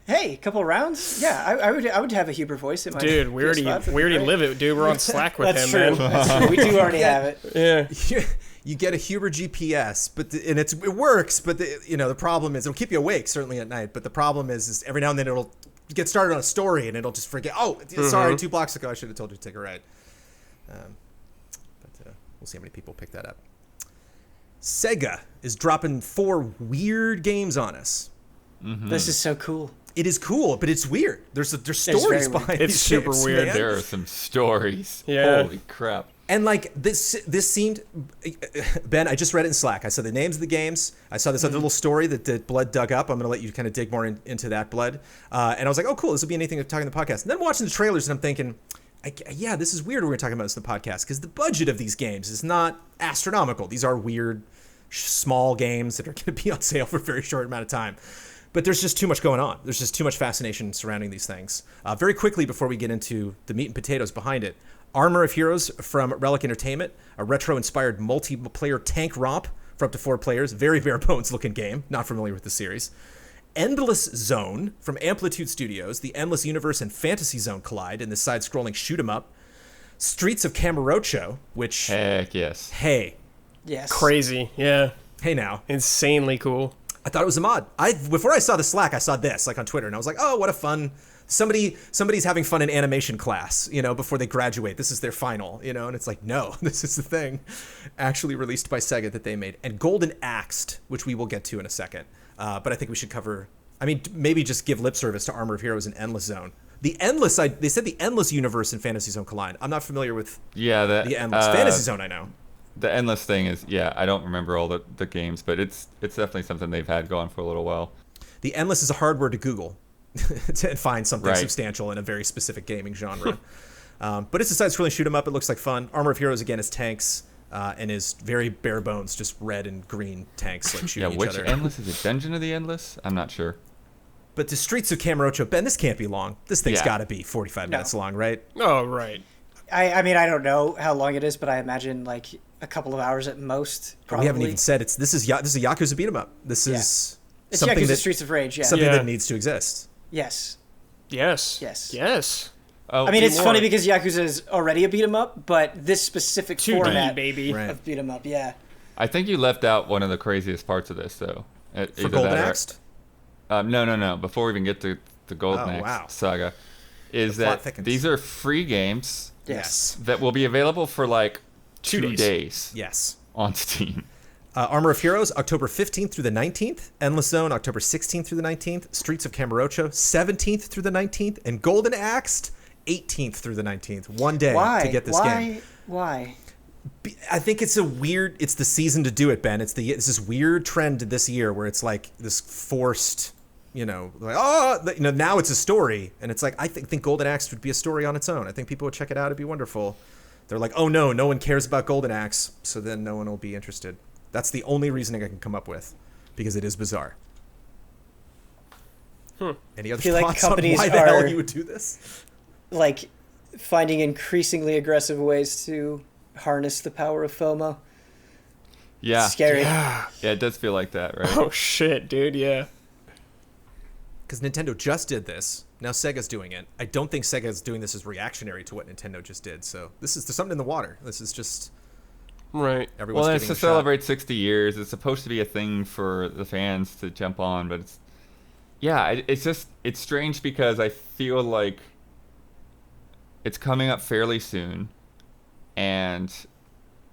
Hey, a couple of rounds? Yeah, I would have a Huber voice in my dude. We already live it, dude. We're on Slack with That's him, true. man. That's true. We do already have it. Yeah. You get a Huber GPS, and it works. But the problem is it'll keep you awake certainly at night. But the problem is every now and then it'll get started on a story and it'll just forget. Oh, sorry, 2 blocks ago I should have told you to take a ride. But we'll see how many people pick that up. SEGA is dropping 4 weird games on us. Mm-hmm. This is so cool. It is cool, but it's weird. There's stories behind It's these super games, weird. man. There are some stories. Yeah. Holy crap. And like this seemed, Ben, I just read it in Slack. I saw the names of the games. I saw this other little story that Blood dug up. I'm going to let you kind of dig more into that, Blood. And I was like, oh, cool. This will be anything to talk in the podcast. And then watching the trailers, and I'm thinking, yeah, this is weird. We're talking about this in the podcast because the budget of these games is not astronomical. These are weird, small games that are going to be on sale for a very short amount of time. But there's just too much going on. There's just too much fascination surrounding these things. Very quickly, before we get into the meat and potatoes behind it, Armor of Heroes from Relic Entertainment, a retro-inspired multiplayer tank romp for up to 4 players. Very bare bones looking game. Not familiar with the series. Endless Zone from Amplitude Studios. The Endless Universe and Fantasy Zone collide in this side-scrolling shoot-'em-up. Streets of Kamurocho, which... Heck yes. Hey. Yes. Crazy. Yeah. Hey now. Insanely cool. I thought it was a mod. Before I saw the Slack, I saw this like on Twitter, and I was like, oh, what a fun. Somebody's having fun in animation class, before they graduate. This is their final, and it's like, no, this is the thing actually released by Sega that they made. And Golden Axed, which we will get to in a second. But I think we should cover, maybe just give lip service to Armor of Heroes and Endless Zone. They said the Endless universe in Fantasy Zone Collide. I'm not familiar with the Endless. Fantasy Zone, I know. The Endless thing is, I don't remember all the games, but it's definitely something they've had going for a little while. The Endless is a hard word to Google to find something substantial in a very specific gaming genre. But it's a side-scrolling shoot 'em up. It looks like fun. Armor of Heroes, again, is tanks and is very bare bones, just red and green tanks like shooting each other. Which Endless? Is it Dungeon of the Endless? I'm not sure. But the Streets of Kamurocho, Ben, this can't be long. This thing's got to be 45 minutes long, right? Oh, right. I don't know how long it is, but I imagine like a couple of hours at most. Probably. We haven't even said this is a Yakuza beat 'em up. This is it's something Yakuza Streets of Rage. Yeah, something that needs to exist. Yes. Oh, it's funny because Yakuza is already a beat 'em up, but this specific 2D, format baby. of beat 'em up, yeah. I think you left out one of the craziest parts of this, though. For Golden Axed? No. Before we even get to the Golden Axe saga, is that these are free games. Yes. That will be available for like 2 days. Yes. On Steam. Armor of Heroes, October 15th through the 19th. Endless Zone, October 16th through the 19th. Streets of Kamurocho, 17th through the 19th. And Golden Axed, 18th through the 19th. 1 day to get this game. Why? I think it's the season to do it, Ben. It's this weird trend this year where it's like this forced, now it's a story. And it's like, I think Golden Axe would be a story on its own. I think people would check it out. It'd be wonderful. They're like, oh no one cares about Golden Axe. So then no one will be interested. That's the only reasoning I can come up with because it is bizarre. Any other thoughts on why the hell you would do this? Like finding increasingly aggressive ways to harness the power of FOMO. Yeah. Scary. Yeah, it does feel like that, right? Oh shit, dude, yeah. Because Nintendo just did this. Now Sega's doing it. I don't think Sega's doing this as reactionary to what Nintendo just did. So there's something in the water. This is just... Right. Everyone's it's to celebrate 60 years. It's supposed to be a thing for the fans to jump on, but it's strange because I feel like it's coming up fairly soon, and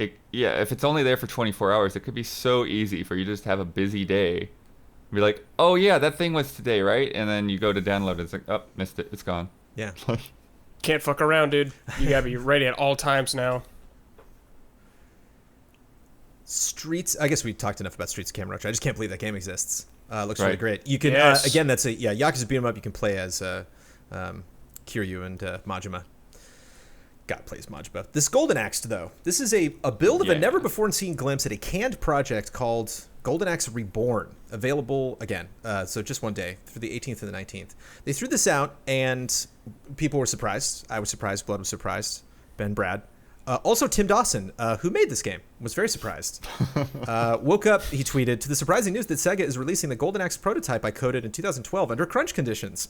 if it's only there for 24 hours, it could be so easy for you to just have a busy day. Be like, oh yeah, that thing was today, right? And then you go to download it, it's like, oh, missed it, it's gone. Yeah. Can't fuck around, dude. You gotta be ready at all times now. Streets, I guess we talked enough about Streets of Kamurocho. I just can't believe that game exists. Looks really great. You can, again, that's Yakuza beat 'em up. You can play as Kiryu and Majima. God plays Majima. This Golden Axe, though, this is a build of a never-before-seen glimpse at a canned project called Golden Axe Reborn, available, again, so just 1 day, through the 18th and the 19th. They threw this out, and people were surprised. I was surprised. Blood was surprised. Ben, Brad. Also, Tim Dawson, who made this game, was very surprised. Woke up, he tweeted, to the surprising news that Sega is releasing the Golden Axe prototype I coded in 2012 under crunch conditions.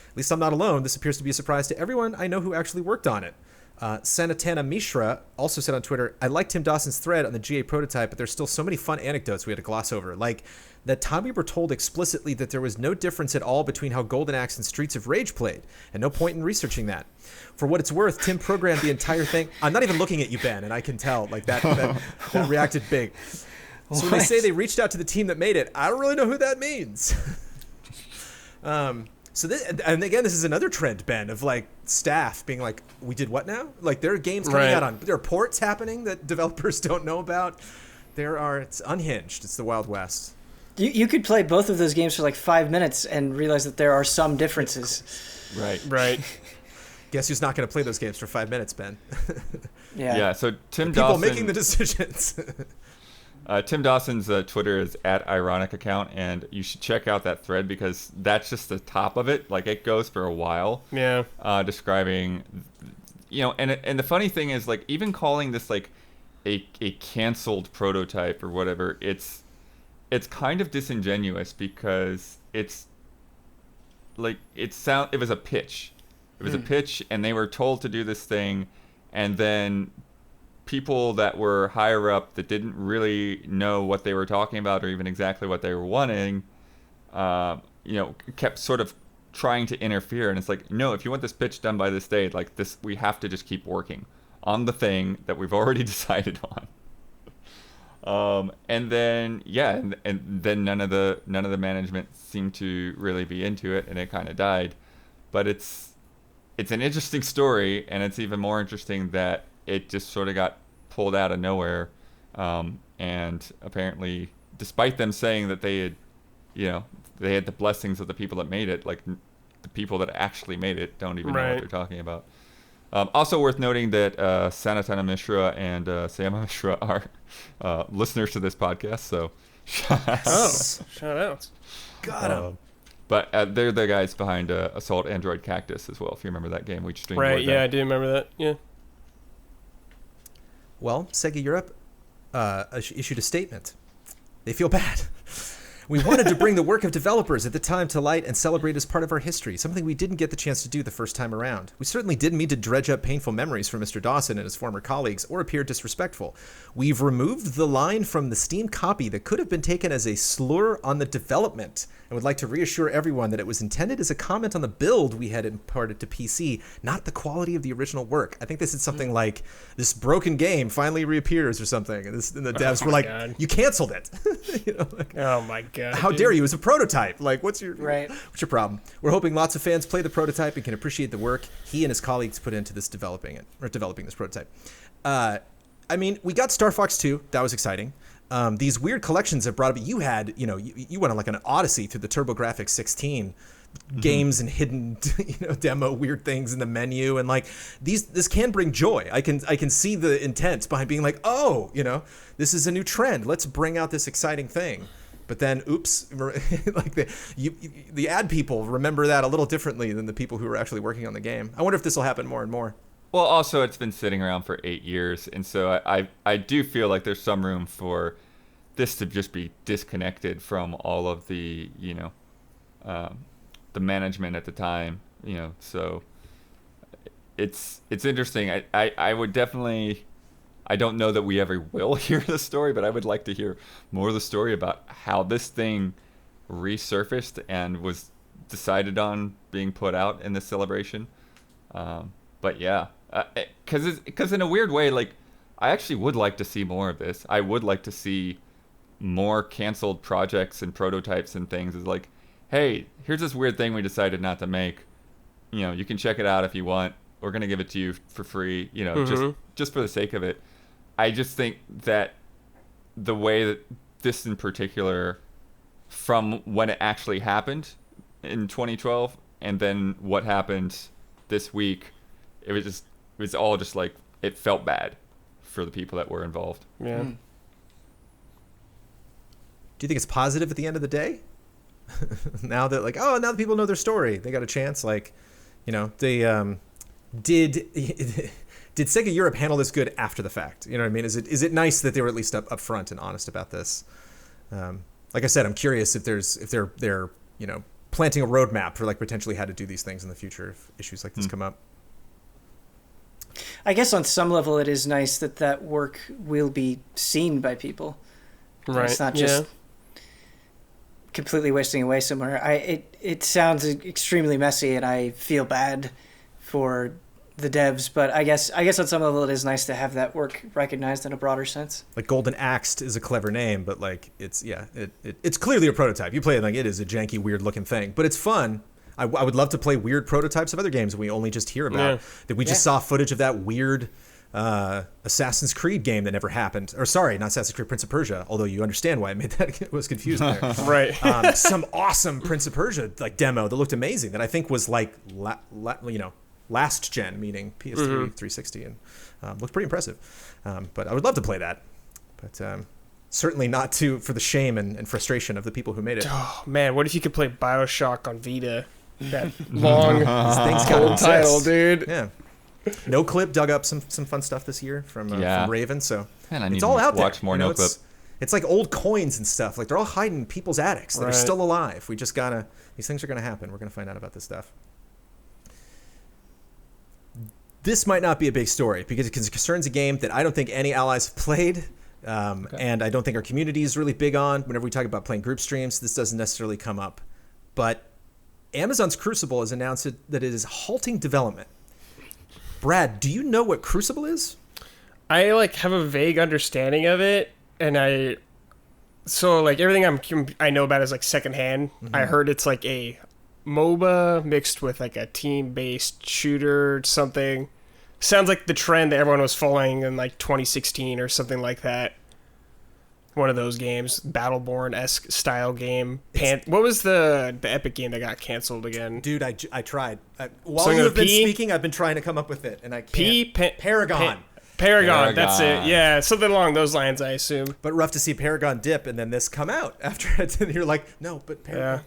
At least I'm not alone. This appears to be a surprise to everyone I know who actually worked on it. Sanatana Mishra also said on Twitter, I liked Tim Dawson's thread on the GA prototype, but there's still so many fun anecdotes we had to gloss over. Like that time we were told explicitly that there was no difference at all between how Golden Axe and Streets of Rage played, and no point in researching that. For what it's worth, Tim programmed the entire thing. I'm not even looking at you, Ben, and I can tell like that reacted big. So when they say they reached out to the team that made it, I don't really know who that means. So this, and again, this is another trend, Ben, of like staff being like, we did what now? Like there are games coming out there are ports happening that developers don't know about. It's unhinged. It's the Wild West. You could play both of those games for like 5 minutes and realize that there are some differences. Right. Guess who's not going to play those games for 5 minutes, Ben? Yeah. So Tim Dawson, people making the decisions. Tim Dawson's Twitter is @ironic account, and you should check out that thread because that's just the top of it. Like it goes for a while. Yeah. Describing, and the funny thing is like even calling this like a canceled prototype or whatever, it's kind of disingenuous because it's like it was a pitch. It was a pitch, and they were told to do this thing, and then people that were higher up that didn't really know what they were talking about or even exactly what they were wanting, kept sort of trying to interfere. And it's like, no, if you want this pitch done by this date, like this, we have to just keep working on the thing that we've already decided on. And then and then none of the management seemed to really be into it, and it kind of died. But it's an interesting story, and it's even more interesting that it just sort of got pulled out of nowhere. And apparently, despite them saying that they had, they had the blessings of the people that made it, like the people that actually made it don't even know what they're talking about. Also worth noting that Sanatana Mishra and Sayama Mishra are listeners to this podcast, so shout outs. Got him. But they're the guys behind Assault Android Cactus as well, if you remember that game. We streamed I do remember that, yeah. Well, SEGA Europe issued a statement. They feel bad. We wanted to bring the work of developers at the time to light and celebrate as part of our history, something we didn't get the chance to do the first time around. We certainly didn't mean to dredge up painful memories for Mr. Dawson and his former colleagues or appear disrespectful. We've removed the line from the Steam copy that could have been taken as a slur on the development and would like to reassure everyone that it was intended as a comment on the build we had imparted to PC, not the quality of the original work. I think this is something like, this broken game finally reappears or something, and the devs were like, God. You canceled it. Oh my God. How dare you? It's a prototype. Like, what's your problem? We're hoping lots of fans play the prototype and can appreciate the work he and his colleagues put into developing this prototype. I mean, we got Star Fox 2. That was exciting. These weird collections have brought up. You had, you went on like an odyssey through the TurboGrafx 16 games and hidden, demo weird things in the menu, and like this can bring joy. I can see the intent behind being like, oh, this is a new trend. Let's bring out this exciting thing. But then, oops, like the ad people remember that a little differently than the people who were actually working on the game. I wonder if this will happen more and more. Well, also, it's been sitting around for 8 years, and so I do feel like there's some room for this to just be disconnected from all of the, the management at the time, so it's interesting. I would definitely, I don't know that we ever will hear the story, but I would like to hear more of the story about how this thing resurfaced and was decided on being put out in this celebration. But yeah, because in a weird way, like, I actually would like to see more of this. I would like to see more canceled projects and prototypes and things. Is like, hey, here's this weird thing we decided not to make. You can check it out if you want. We're gonna give it to you for free. Just for the sake of it. I just think that the way that this in particular, from when it actually happened in 2012, and then what happened this week, it was all just like, it felt bad for the people that were involved. Yeah. Do you think it's positive at the end of the day? Now that people know their story, they got a chance. Like, they did SEGA Europe handle this good after the fact? You know what I mean? Is it nice that they were at least up front and honest about this? Like I said, I'm curious if they're planting a roadmap for like potentially how to do these things in the future if issues like this come up. I guess on some level it is nice that work will be seen by people. Right. It's not just completely wasting away somewhere. It sounds extremely messy, and I feel bad for the devs, but I guess on some level it is nice to have that work recognized in a broader sense. Like Golden Axe is a clever name, but like it's clearly a prototype. You play it like it is a janky, weird looking thing, but it's fun. I would love to play weird prototypes of other games we only just hear about. That we just saw footage of that weird Assassin's Creed game that never happened. Or sorry, not Assassin's Creed, Prince of Persia. Although you understand why I made that, it was confused there. Right. Some awesome Prince of Persia like demo that looked amazing that I think was like last gen, meaning PS3, 360, and looked pretty impressive. But I would love to play that. But certainly not for the shame and frustration of the people who made it. Oh man, what if you could play BioShock on Vita? That long whole title, dude. Yeah. No Clip dug up some fun stuff this year from Raven, so it's all out there. Watch more No Clip. It's like old coins and stuff. Like they're all hiding in people's attics that are still alive. We just these things are gonna happen. We're gonna find out about this stuff. This might not be a big story because it concerns a game that I don't think any allies have played. And I don't think our community is really big on. Whenever we talk about playing group streams, this doesn't necessarily come up. But Amazon's Crucible has announced that it is halting development. Brad, do you know what Crucible is? I have a vague understanding of it, and everything I know about is secondhand. Mm-hmm. I heard it's a MOBA mixed with a team-based shooter something. Sounds like the trend that everyone was following in 2016 or something like that. One of those games, Battleborn-esque style game. What was the Epic game that got canceled again? Dude, I tried. While you've been speaking, I've been trying to come up with it, and I can't. Paragon. Paragon, that's it. Yeah, something along those lines, I assume. But rough to see Paragon dip and then this come out after it. And you're like, no, but Paragon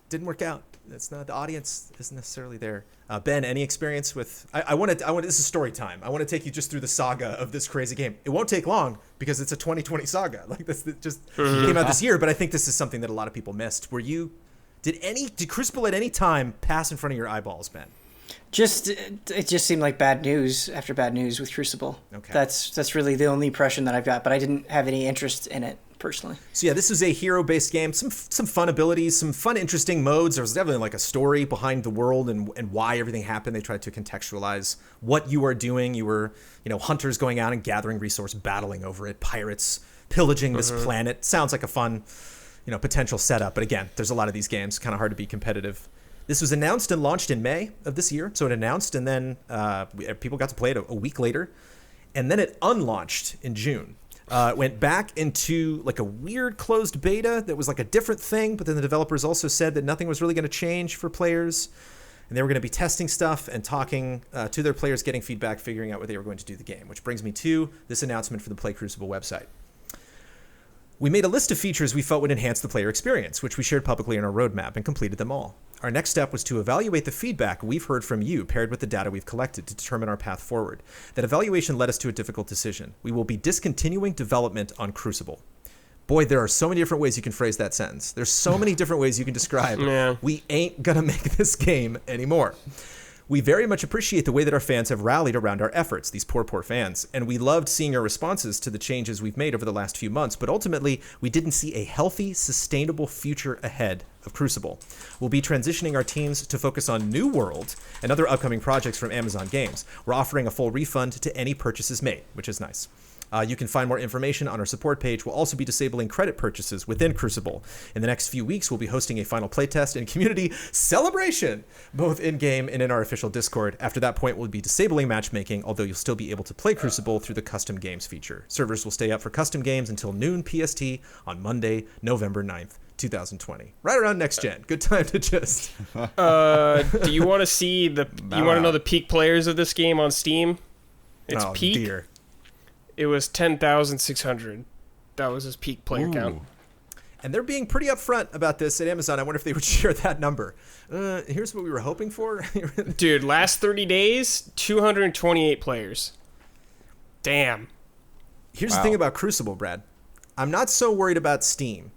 didn't work out. It's not, the audience isn't necessarily there. Ben, any experience with? I want this is story time. I want to take you just through the saga of this crazy game. It won't take long because it's a 2020 saga. This it just came out this year. But I think this is something that a lot of people missed. Did Crucible at any time pass in front of your eyeballs, Ben? It just seemed like bad news after bad news with Crucible. Okay. That's really the only impression that I've got, but I didn't have any interest in it personally. So yeah, this is a hero-based game. Some fun abilities, some fun, interesting modes. There's definitely a story behind the world and why everything happened. They tried to contextualize what you are doing. You were, hunters going out and gathering resource, battling over it, pirates pillaging this planet. Sounds like a fun, potential setup. But again, there's a lot of these games, kind of hard to be competitive. This was announced and launched in May of this year. So it announced and then people got to play it a week later. And then it unlaunched in June. It went back into a weird closed beta that was a different thing. But then the developers also said that nothing was really going to change for players. And they were going to be testing stuff and talking to their players, getting feedback, figuring out what they were going to do the game. Which brings me to this announcement for the Play Crucible website. We made a list of features we felt would enhance the player experience, which we shared publicly in our roadmap and completed them all. Our next step was to evaluate the feedback we've heard from you paired with the data we've collected to determine our path forward. That evaluation led us to a difficult decision. We will be discontinuing development on Crucible. Boy, there are so many different ways you can phrase that sentence. There's so many different ways you can describe we ain't gonna make this game anymore. We very much appreciate the way that our fans have rallied around our efforts, these poor fans, and we loved seeing your responses to the changes we've made over the last few months, but ultimately, we didn't see a healthy, sustainable future ahead of Crucible. We'll be transitioning our teams to focus on New World and other upcoming projects from Amazon Games. We're offering a full refund to any purchases made, which is nice. You can find more information on our support page. We'll also be disabling credit purchases within Crucible. In the next few weeks, we'll be hosting a final playtest and community celebration, both in-game and in our official Discord. After that point, we'll be disabling matchmaking, although you'll still be able to play Crucible through the custom games feature. Servers will stay up for custom games until noon PST on Monday, November 9th. 2020, right around next gen. Good time to just. Do you want to see you want to know the peak players of this game on Steam? It's peak. Dear. It was 10,600. That was his peak player count. And they're being pretty upfront about this at Amazon. I wonder if they would share that number. Here's what we were hoping for. Dude, last 30 days, 228 players. Damn. Here's the thing about Crucible, Brad. I'm not so worried about Steam.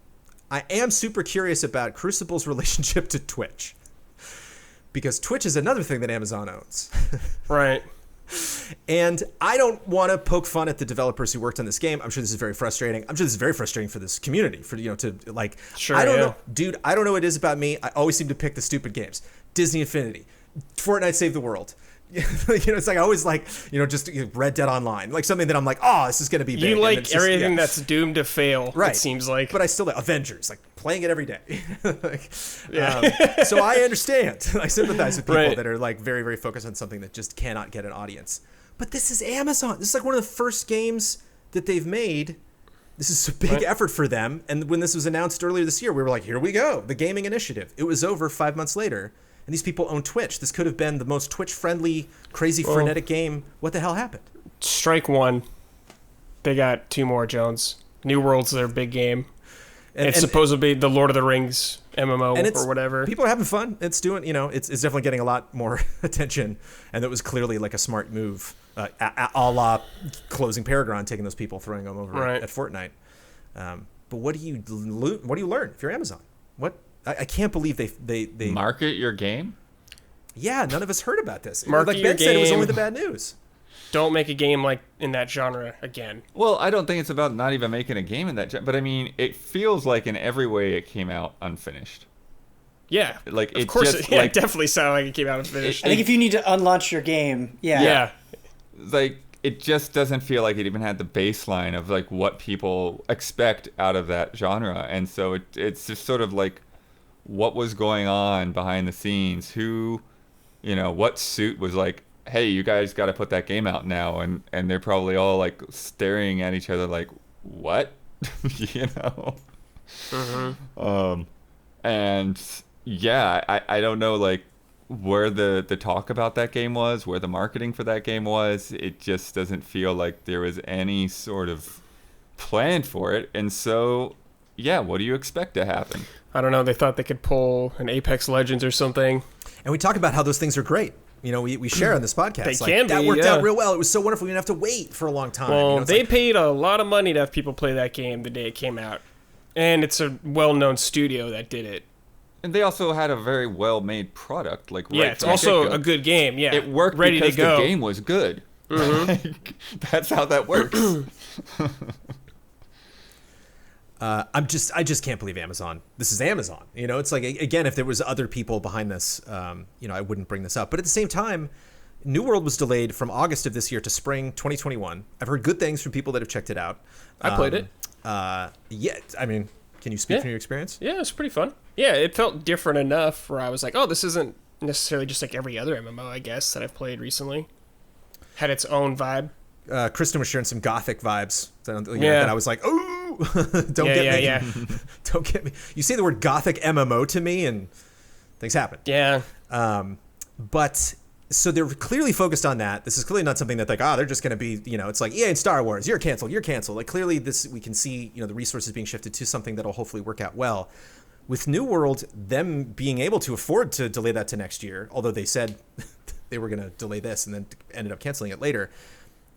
I am super curious about Crucible's relationship to Twitch. Because Twitch is another thing that Amazon owns. Right. And I don't want to poke fun at the developers who worked on this game. I'm sure this is very frustrating. I'm sure this is very frustrating for this community. For Sure, I don't know, dude. I don't know what it is about me. I always seem to pick the stupid games. Disney Infinity, Fortnite Save the World. It's I always just Red Dead Online, something that I'm this is gonna be big. You like everything that's doomed to fail. Right. It seems like, but I still like Avengers, playing it every day. So I understand. I sympathize with people that are very, very focused on something that just cannot get an audience. But this is Amazon. This is one of the first games that they've made. This is a big effort for them. And when this was announced earlier this year, we were like, here we go, the gaming initiative. It was over 5 months later. And these people own Twitch. This could have been the most Twitch-friendly, crazy, frenetic game. What the hell happened? Strike one. They got two more, Jones. New World's their big game. It's supposed to be the Lord of the Rings MMO or whatever. People are having fun. It's doing, it's definitely getting a lot more attention. And that was clearly a smart move, a la closing Paragon, taking those people, throwing them over at Fortnite. But what do you learn if you're Amazon? I can't believe they market your game. Yeah, none of us heard about this. Market Like your Ben said, it was game. only the bad news. Don't make a game like in that genre again. Well, I don't think it's about not even making a game in that, but I mean, it feels like in every way it came out unfinished. Yeah, Like of it course, just it like definitely sounded like it came out unfinished. I think if you need to unlaunch your game, yeah. like it just doesn't feel like it even had the baseline of like what people expect out of that genre, and so it's just sort of like what was going on behind the scenes, who, what suit was like, hey, you guys got to put that game out now, and they're probably all like staring at each other like, what? And yeah, I don't know like where the talk about that game was, where the marketing for that game was. It just doesn't feel like there was any sort of plan for it, and so yeah, what do you expect to happen? I don't know. They thought they could pull an Apex Legends or something. And we talk about how those things are great. We share on this podcast. They like, can that be, worked yeah. out real well. It was so wonderful. We didn't have to wait for a long time. Well, it's they like, paid a lot of money to have people play that game the day it came out. And it's a well-known studio that did it. And they also had a very well-made product. Like Yeah, right it's from the also get-go. a good game. Yeah, It worked ready because to go. the game was good. Like, that's how that works. I just can't believe Amazon. This is Amazon. It's like, again, if there was other people behind this, I wouldn't bring this up. But at the same time, New World was delayed from August of this year to spring 2021. I've heard good things from people that have checked it out. I played it. Yeah, I mean, can you speak from your experience? Yeah, it's pretty fun. Yeah, it felt different enough where I was like, oh, this isn't necessarily just like every other MMO, I guess, that I've played recently. Had its own vibe. Kristen was sharing some gothic vibes that I was like, ooh, don't get me. You say the word gothic MMO to me and things happen. Yeah. But so they're clearly focused on that. This is clearly not something that they're just going to be, it's like EA and Star Wars, you're canceled. Like clearly we can see, the resources being shifted to something that'll hopefully work out well. With New World, them being able to afford to delay that to next year, although they said they were going to delay this and then ended up canceling it later.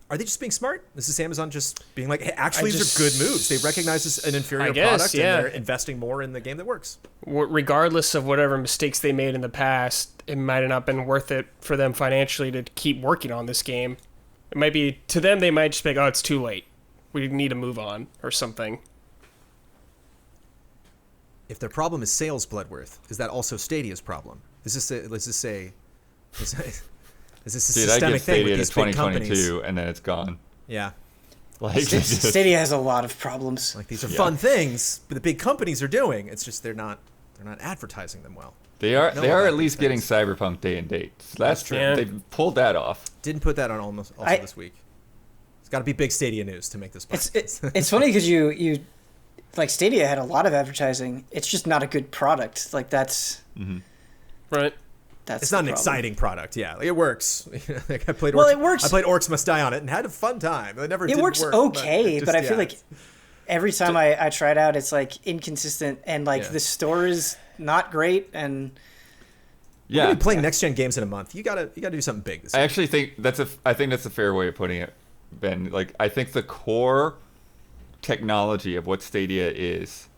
Are they just being smart? This is Amazon just being like, hey, actually, these are good moves. They recognize this an inferior product, and they're investing more in the game that works. Regardless of whatever mistakes they made in the past, it might have not been worth it for them financially to keep working on this game. It might be, to them, they might just be like, oh, it's too late. We need to move on or something. If their problem is sales, Bloodworth, is that also Stadia's problem? Is this a systemic thing with these big companies? 2022 and then it's gone. Yeah. Like Stadia has a lot of problems. Like these are fun things, but the big companies are doing. It's just they're not advertising them well. They are at least getting Cyberpunk day and date. So that's true. Yeah. They've pulled that off. Didn't put that on also this week. It's got to be big Stadia news to make this podcast. It's funny because you like Stadia had a lot of advertising. It's just not a good product. Like that's right. That's it's not an problem. exciting product. Yeah, like it works. Like it works. I played Orcs Must Die on it and had a fun time. It works work, okay, but I feel like every time I try it out, it's like inconsistent and like the store is not great and. We're gonna be playing next gen games in a month. You gotta do something big this year. I actually think that's a fair way of putting it, Ben. Like I think the core technology of what Stadia is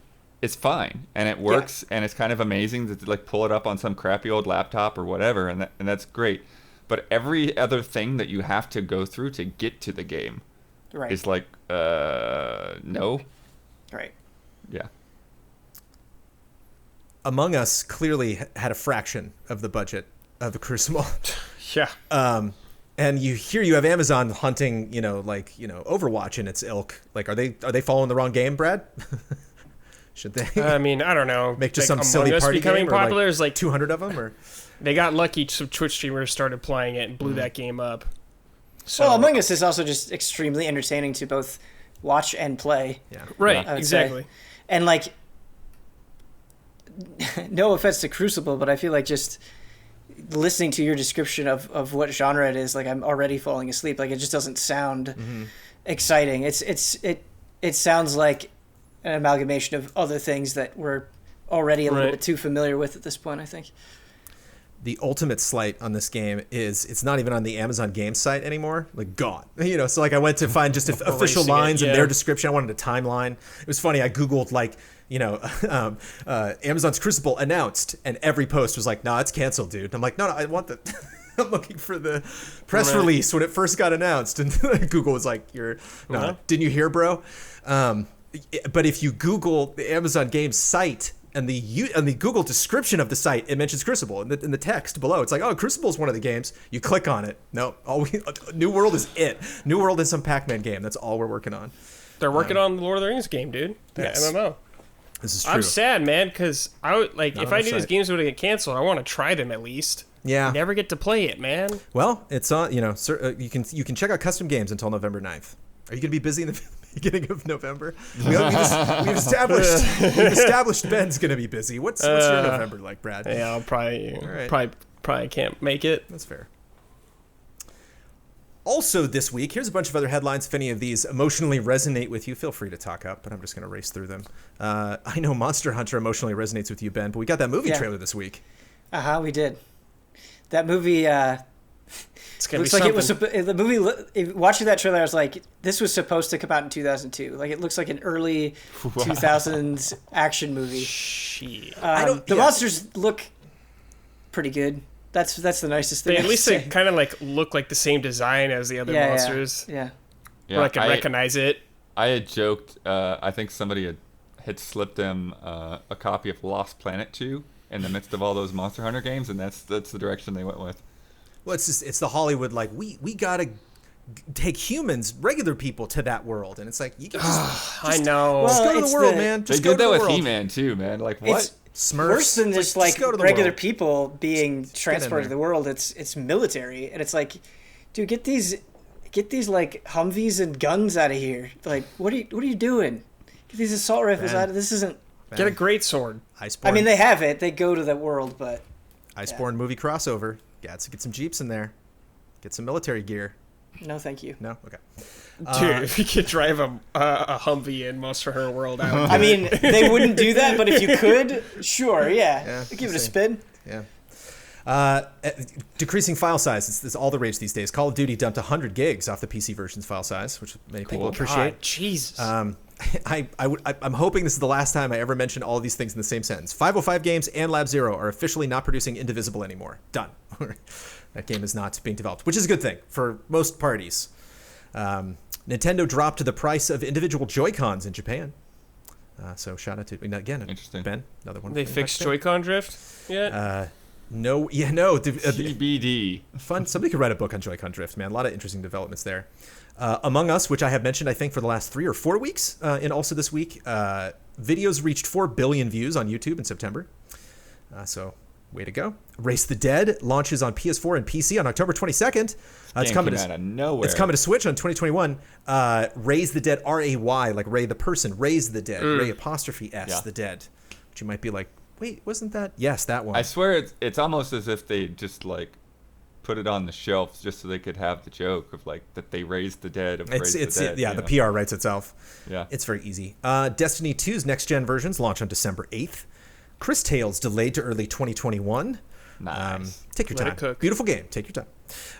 fine and it works and it's kind of amazing to like pull it up on some crappy old laptop or whatever and that's great. But every other thing that you have to go through to get to the game is like no. Right. Yeah. Among Us clearly had a fraction of the budget of the Crucible. Yeah. And you have Amazon hunting, Overwatch in its ilk. Like, are they following the wrong game, Brad? Should they? I mean, I don't know. Make just like some silly Among Us party becoming game popular or like is like 200 of them, or they got lucky. Some Twitch streamers started playing it and blew that game up. So, well, Among Us is also just extremely entertaining to both watch and play. Yeah. Right. I would Exactly. say. And like, no offense to Crucible, but I feel like just listening to your description of what genre it is, like I'm already falling asleep. Like it just doesn't sound exciting. It sounds like an amalgamation of other things that we're already a little bit too familiar with at this point, I think. the ultimate slight on this game is it's not even on the Amazon Games site anymore. Like, gone. So like I went to find just official lines in their description. I wanted a timeline. It was funny. I Googled like, Amazon's Crucible announced, and every post was like, nah, it's canceled, dude. I'm like, no, I want the... I'm looking for the press release when it first got announced. And Google was like, didn't you hear, bro? But if you Google the Amazon Games site, and the Google description of the site, it mentions Crucible in the text below. It's like, oh, Crucible is one of the games. You click on it. No, New World is it. New World is some Pac-Man game. That's all we're working on. They're working on the Lord of the Rings game, dude. Yes. MMO. This is true. I'm sad, man, because if I knew these games would get canceled, I want to try them at least. Yeah. Never get to play it, man. Well, it's on. You can check out custom games until November 9th. Are you going to be busy in the beginning of November? We've established Ben's going to be busy. What's your November like, Brad? Yeah, I'll probably can't make it. That's fair. Also this week, here's a bunch of other headlines. If any of these emotionally resonate with you, feel free to talk up, but I'm just going to race through them. I know Monster Hunter emotionally resonates with you, Ben, but we got that movie trailer this week. We did. That movie it's gonna looks be like something. it was the movie. Watching that trailer, I was like, this was supposed to come out in 2002. Like, it looks like an early 2000s action movie. Shit. The monsters look pretty good. That's the nicest thing. At least they kind of like look like the same design as the other monsters. Yeah. Where I can recognize it. I had joked. I think somebody had slipped them a copy of Lost Planet 2 in the midst of all those Monster Hunter games, and that's the direction they went with. Well, it's the Hollywood, like, we gotta take humans, regular people, to that world, and it's like, you can I know. Just go to the world, man. Just they go did to that the with world. He-Man too, man. Like, what? It's Smurfs. worse than just like go to the regular world. people being Just transported to the world. It's military, and it's like, dude, get these like Humvees and guns out of here. Like, what are you doing? Get these assault rifles out of this. Isn't Get a great sword. Iceborne. I mean, they have it. They go to the world, but Iceborne movie crossover. Got to get some Jeeps in there. Get some military gear. no, thank you. No? Okay. Dude, if you could drive a Humvee in Monster Hunter World, I mean, they wouldn't do that, but if you could, sure, Yeah, give it a spin. Yeah. Decreasing file size. It's all the rage these days. Call of Duty dumped 100 gigs off the PC version's file size, which many people appreciate. God, Jesus. I'm hoping this is the last time I ever mention all of these things in the same sentence. 505 Games and Lab Zero are officially not producing Indivisible anymore. Done. That game is not being developed, which is a good thing for most parties. Nintendo dropped the price of individual Joy-Cons in Japan. So shout out to, again, Interesting. Ben, another one. They fixed Joy-Con drift yet? No. TBD. Fun. Somebody could write a book on Joy-Con drift, man. A lot of interesting developments there. Among Us, which I have mentioned, I think, for the last 3 or 4 weeks, and also this week, videos reached 4 billion views on YouTube in September. So, way to go. Race the Dead launches on PS4 and PC on October 22nd. It's coming out of nowhere. It's coming to Switch on 2021. Raise the Dead, R-A-Y, like Ray the person. Raise the Dead, Ray apostrophe S, the Dead. Which you might be like, wait, wasn't that? Yes, that one. I swear it's almost as if they just like put it on the shelf just so they could have the joke of like that they raised the dead of raised the dead. Yeah, the PR writes itself. Yeah. It's very easy. Destiny 2's next gen versions launch on December 8th. Chris Tales delayed to early 2021. Nice. Take your Let time. it cook. Beautiful game. Take your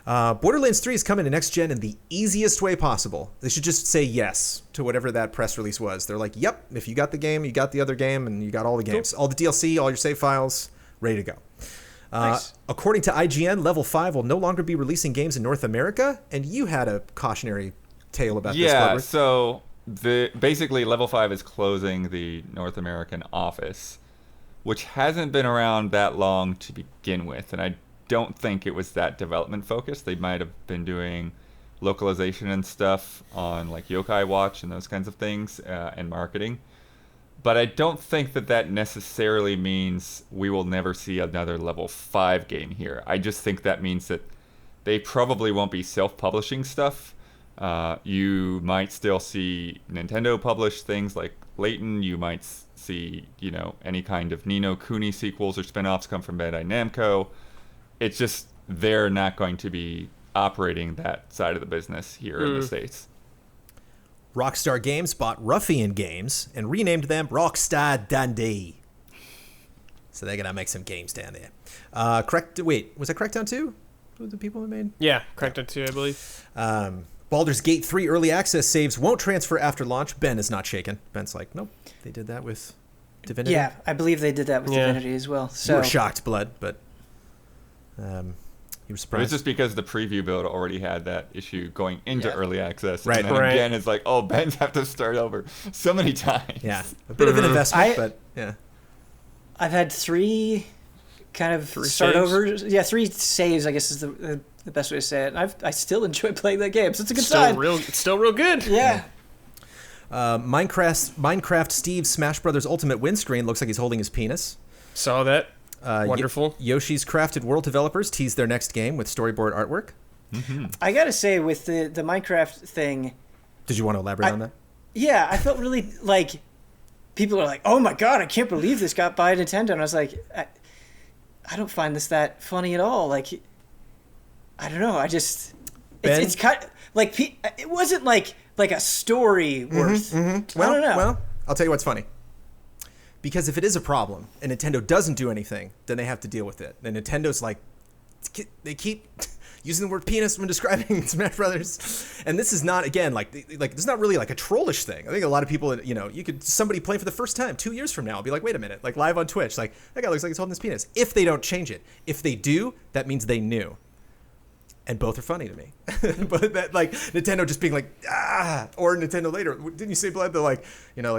time. Borderlands 3 is coming to next gen in the easiest way possible. They should just say yes to whatever that press release was. They're like, yep, if you got the game, you got the other game, and you got all the games. All the DLC, all your save files, ready to go. Nice. According to IGN, Level 5 will no longer be releasing games in North America, and you had a cautionary tale about this. Yeah, Barbara. so basically Level 5 is closing the North American office, which hasn't been around that long to begin with, and I don't think it was that development focused. They might have been doing localization and stuff on like Yokai Watch and those kinds of things, and marketing. But I don't think that necessarily means we will never see another Level 5 game here. I just think that means that they probably won't be self-publishing stuff. You might still see Nintendo publish things like Layton. You might see, any kind of Ni no Kuni sequels or spin-offs come from Bandai Namco. It's just they're not going to be operating that side of the business here in the States. Rockstar Games bought Ruffian Games and renamed them Rockstar Dundee. So they gotta make some games down there. Wait, was that Crackdown 2? Who the people that made? Yeah, Crackdown 2, I believe. Baldur's Gate 3 early access saves won't transfer after launch. Ben is not shaken. Ben's like, nope, they did that with Divinity. Yeah, I believe they did that with Divinity as well. So you were shocked, Blood, but you were It's surprised. just because the preview build already had that issue going into early access. Right. And then again, it's like, oh, Ben's have to start over so many times. Yeah, a bit of an investment, but yeah. I've had 3 kind of Three start saves? overs. Yeah, 3 saves, I guess is the best way to say it. And I still enjoy playing that game, so it's a good sign. It's still real good. Yeah. Minecraft Steve's Smash Brothers Ultimate win screen looks like he's holding his penis. Saw that. Wonderful. Yoshi's Crafted World developers teased their next game with storyboard artwork. I gotta say, with the Minecraft thing, Did you want to elaborate on that? yeah, I felt really like people are like, "Oh my god, I can't believe this got by Nintendo," and I was like, I don't find this that funny at all. Like, I don't know. I just it's kind of, like it wasn't like a story worth. Well, I don't know. Well, I'll tell you what's funny. Because if it is a problem and Nintendo doesn't do anything, then they have to deal with it. And Nintendo's like, they keep using the word penis when describing Smash Brothers. And this is not, again, like this is not really like a trollish thing. I think a lot of people, somebody playing for the first time 2 years from now will be like, wait a minute, like live on Twitch, like that guy looks like he's holding his penis. If they don't change it. If they do, that means they knew. And both are funny to me. But that, like, Nintendo just being like, or Nintendo later, didn't you say, Blood, the like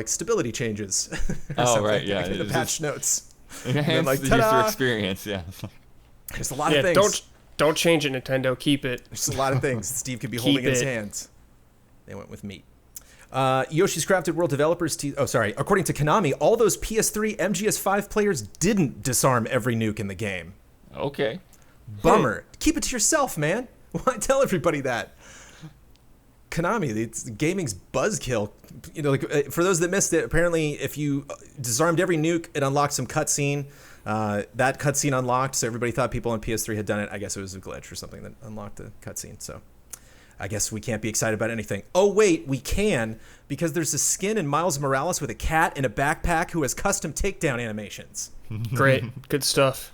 stability changes? Oh, right, yeah. Like, in the patch notes. Enhance like, the user ta-da! experience, yeah. There's a lot of things. Don't change it, Nintendo. Keep it. There's a lot of things Steve could be holding in his hands. They went with meat. Yoshi's Crafted World developers, according to Konami, all those PS3 MGS5 players didn't disarm every nuke in the game. Okay. Bummer. Keep it to yourself, man. Why tell everybody that? Konami, it's gaming's buzzkill. For those that missed it, apparently if you disarmed every nuke, it unlocked some cutscene. That cutscene unlocked, so everybody thought people on PS3 had done it. I guess it was a glitch or something that unlocked the cutscene. So I guess we can't be excited about anything. Oh, wait, we can, because there's a skin in Miles Morales with a cat in a backpack who has custom takedown animations. Great. Good stuff.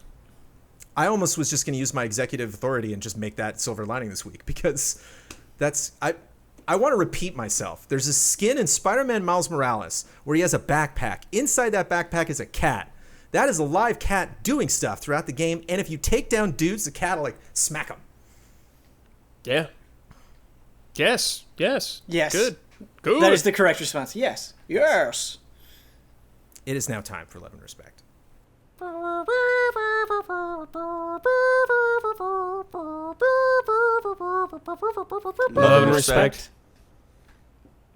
I almost was just going to use my executive authority and just make that silver lining this week, because I want to repeat myself. There's a skin in Spider-Man Miles Morales where he has a backpack. Inside that backpack is a cat. That is a live cat doing stuff throughout the game, and if you take down dudes, the cat will, like, smack them. Yeah. Yes. Yes. Good. That is the correct response. Yes. Yes. It is now time for Love and Respect. Love and respect.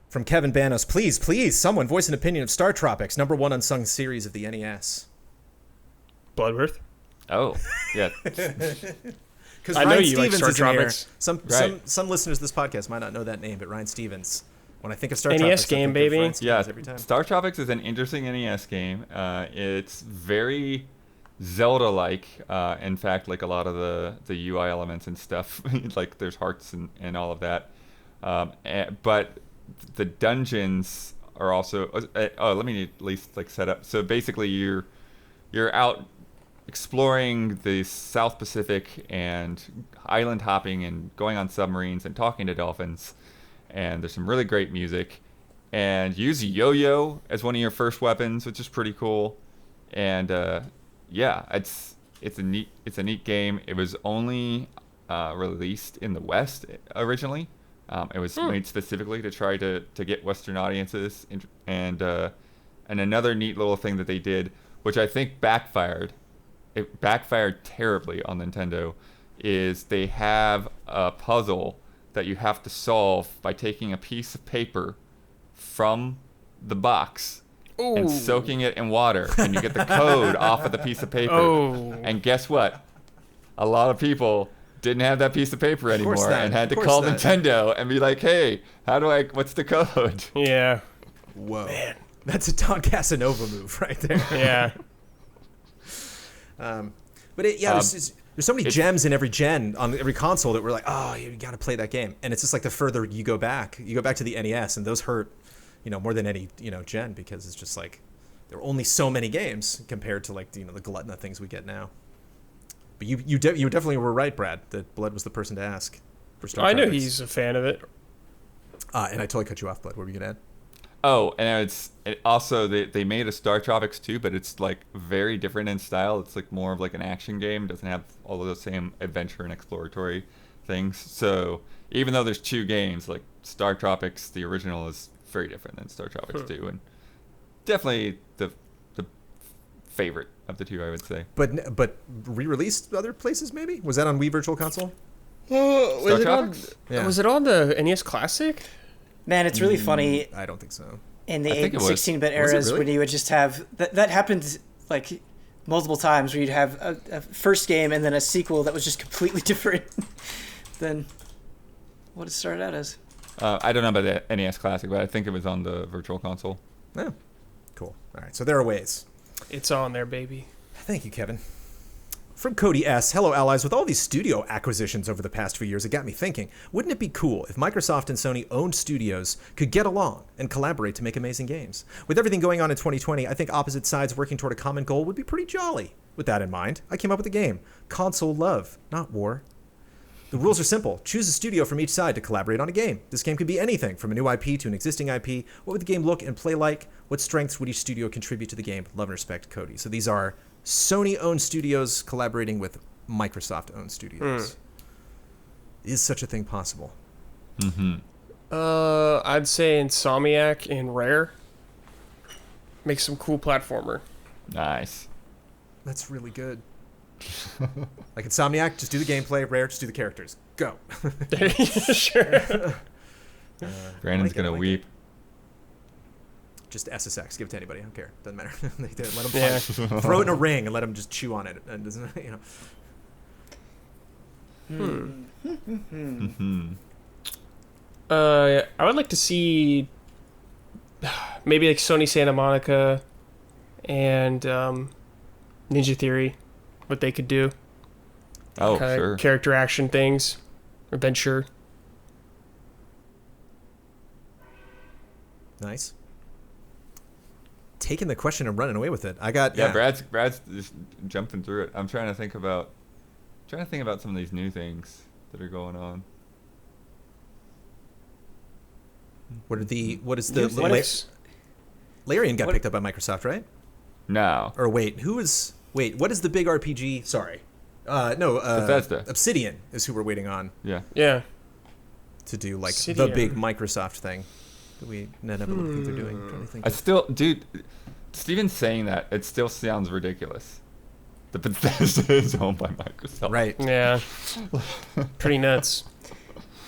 From Kevin Banos, please, someone voice an opinion of StarTropics, #1 unsung series of the NES. Bloodworth. Oh, yeah. Because I know Ryan you like Stevens is in here. StarTropics. Some listeners to this podcast might not know that name, but Ryan Stevens. When I think of StarTropics, NES game, baby. Yeah, every time. StarTropics is an interesting NES game. It's very Zelda-like. In fact, like a lot of the UI elements and stuff, like there's hearts and all of that. But the dungeons are also. Let me at least like set up. So basically, you're out exploring the South Pacific and island hopping and going on submarines and talking to dolphins. And there's some really great music. And you use a yo-yo as one of your first weapons, which is pretty cool. And yeah, it's a neat game. It was only released in the West originally. It was made specifically to try to get Western audiences. And another neat little thing that they did, which I think backfired. It backfired terribly on Nintendo. Is they have a puzzle that you have to solve by taking a piece of paper from the box and soaking it in water, and you get the code off of the piece of paper. And guess what? A lot of people didn't have that piece of paper anymore and had to call Nintendo and be like, "Hey, what's the code?" Yeah. Whoa, man, that's a Don Casanova move right there. Yeah. There's so many gems in every gen on every console that we're like, oh, you got to play that game. And it's just like the further you go back to the NES, and those hurt, more than any, gen, because it's just like, there were only so many games compared to like the glut of things we get now. But you definitely were right, Brad, that Blood was the person to ask for StarTropics. I know he's a fan of it. And I totally cut you off, Blood. What were you gonna add? Oh, and also they made a StarTropics too, but it's like very different in style. It's like more of like an action game. It doesn't have all of the same adventure and exploratory things. So even though there's 2 games, like StarTropics, the original is very different than StarTropics 2, and definitely the favorite of the 2, I would say. But re-released other places maybe? Was that on Wii Virtual Console? Was it on the NES Classic? Man, it's really funny I don't think so. in the I 8 think and it was. 16-bit Was it eras really? when you would just have that happened like multiple times where you'd have a first game and then a sequel that was just completely different than what it started out as. I don't know about the NES Classic, but I think it was on the Virtual Console. Oh, cool. All right, so there are ways. It's on there, baby. Thank you, Kevin. From Cody S. Hello, allies. With all these studio acquisitions over the past few years, it got me thinking, wouldn't it be cool if Microsoft and Sony owned studios could get along and collaborate to make amazing games? With everything going on in 2020, I think opposite sides working toward a common goal would be pretty jolly. With that in mind, I came up with a game. Console love, not war. The rules are simple. Choose a studio from each side to collaborate on a game. This game could be anything, from a new IP to an existing IP. What would the game look and play like? What strengths would each studio contribute to the game? Love and respect, Cody. So these are Sony-owned studios collaborating with Microsoft-owned studios. Is such a thing possible? I'd say Insomniac and Rare make some cool platformer. Nice. That's really good. Like Insomniac, just do the gameplay. Rare, just do the characters. Go. Sure. Brandon's gonna like weep. Just SSX. Give it to anybody. I don't care. Doesn't matter. Let them Yeah. throw it in a ring and let them just chew on it. And doesn't I would like to see maybe like Sony Santa Monica and Ninja Theory, what they could do. Oh, Kinda sure. character action things, adventure. Nice. Taking the question and running away with it. I got Yeah, Brad's just jumping through it. I'm trying to think about some of these new things that are going on. What is the What if- Larian got what- picked up by Microsoft, right? No. Or what is the big RPG? Sorry. Bethesda. Obsidian is who we're waiting on Yeah. Yeah. to do like Obsidian. the big Microsoft thing that we never think they're doing. I'm trying to think I of- still, dude, Steven saying that, it still sounds ridiculous. The Bethesda is owned by Microsoft. Right. Yeah. Pretty nuts.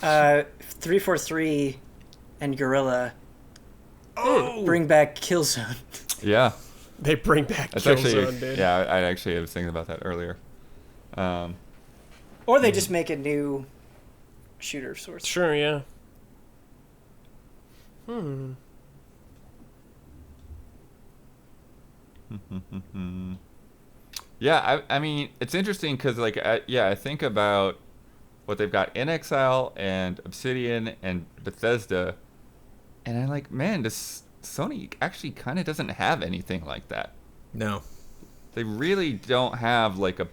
343 and Gorilla bring back Killzone. Yeah. They bring back That's actually, Killzone, dude. yeah, I actually was thinking about that earlier. Or they just make a new shooter of sorts. Sure, yeah. Yeah, I mean, it's interesting because, like, I think about what they've got in Exile and Obsidian and Bethesda, and I'm like, man, this Sony actually kind of doesn't have anything like that. No. They really don't have, like, a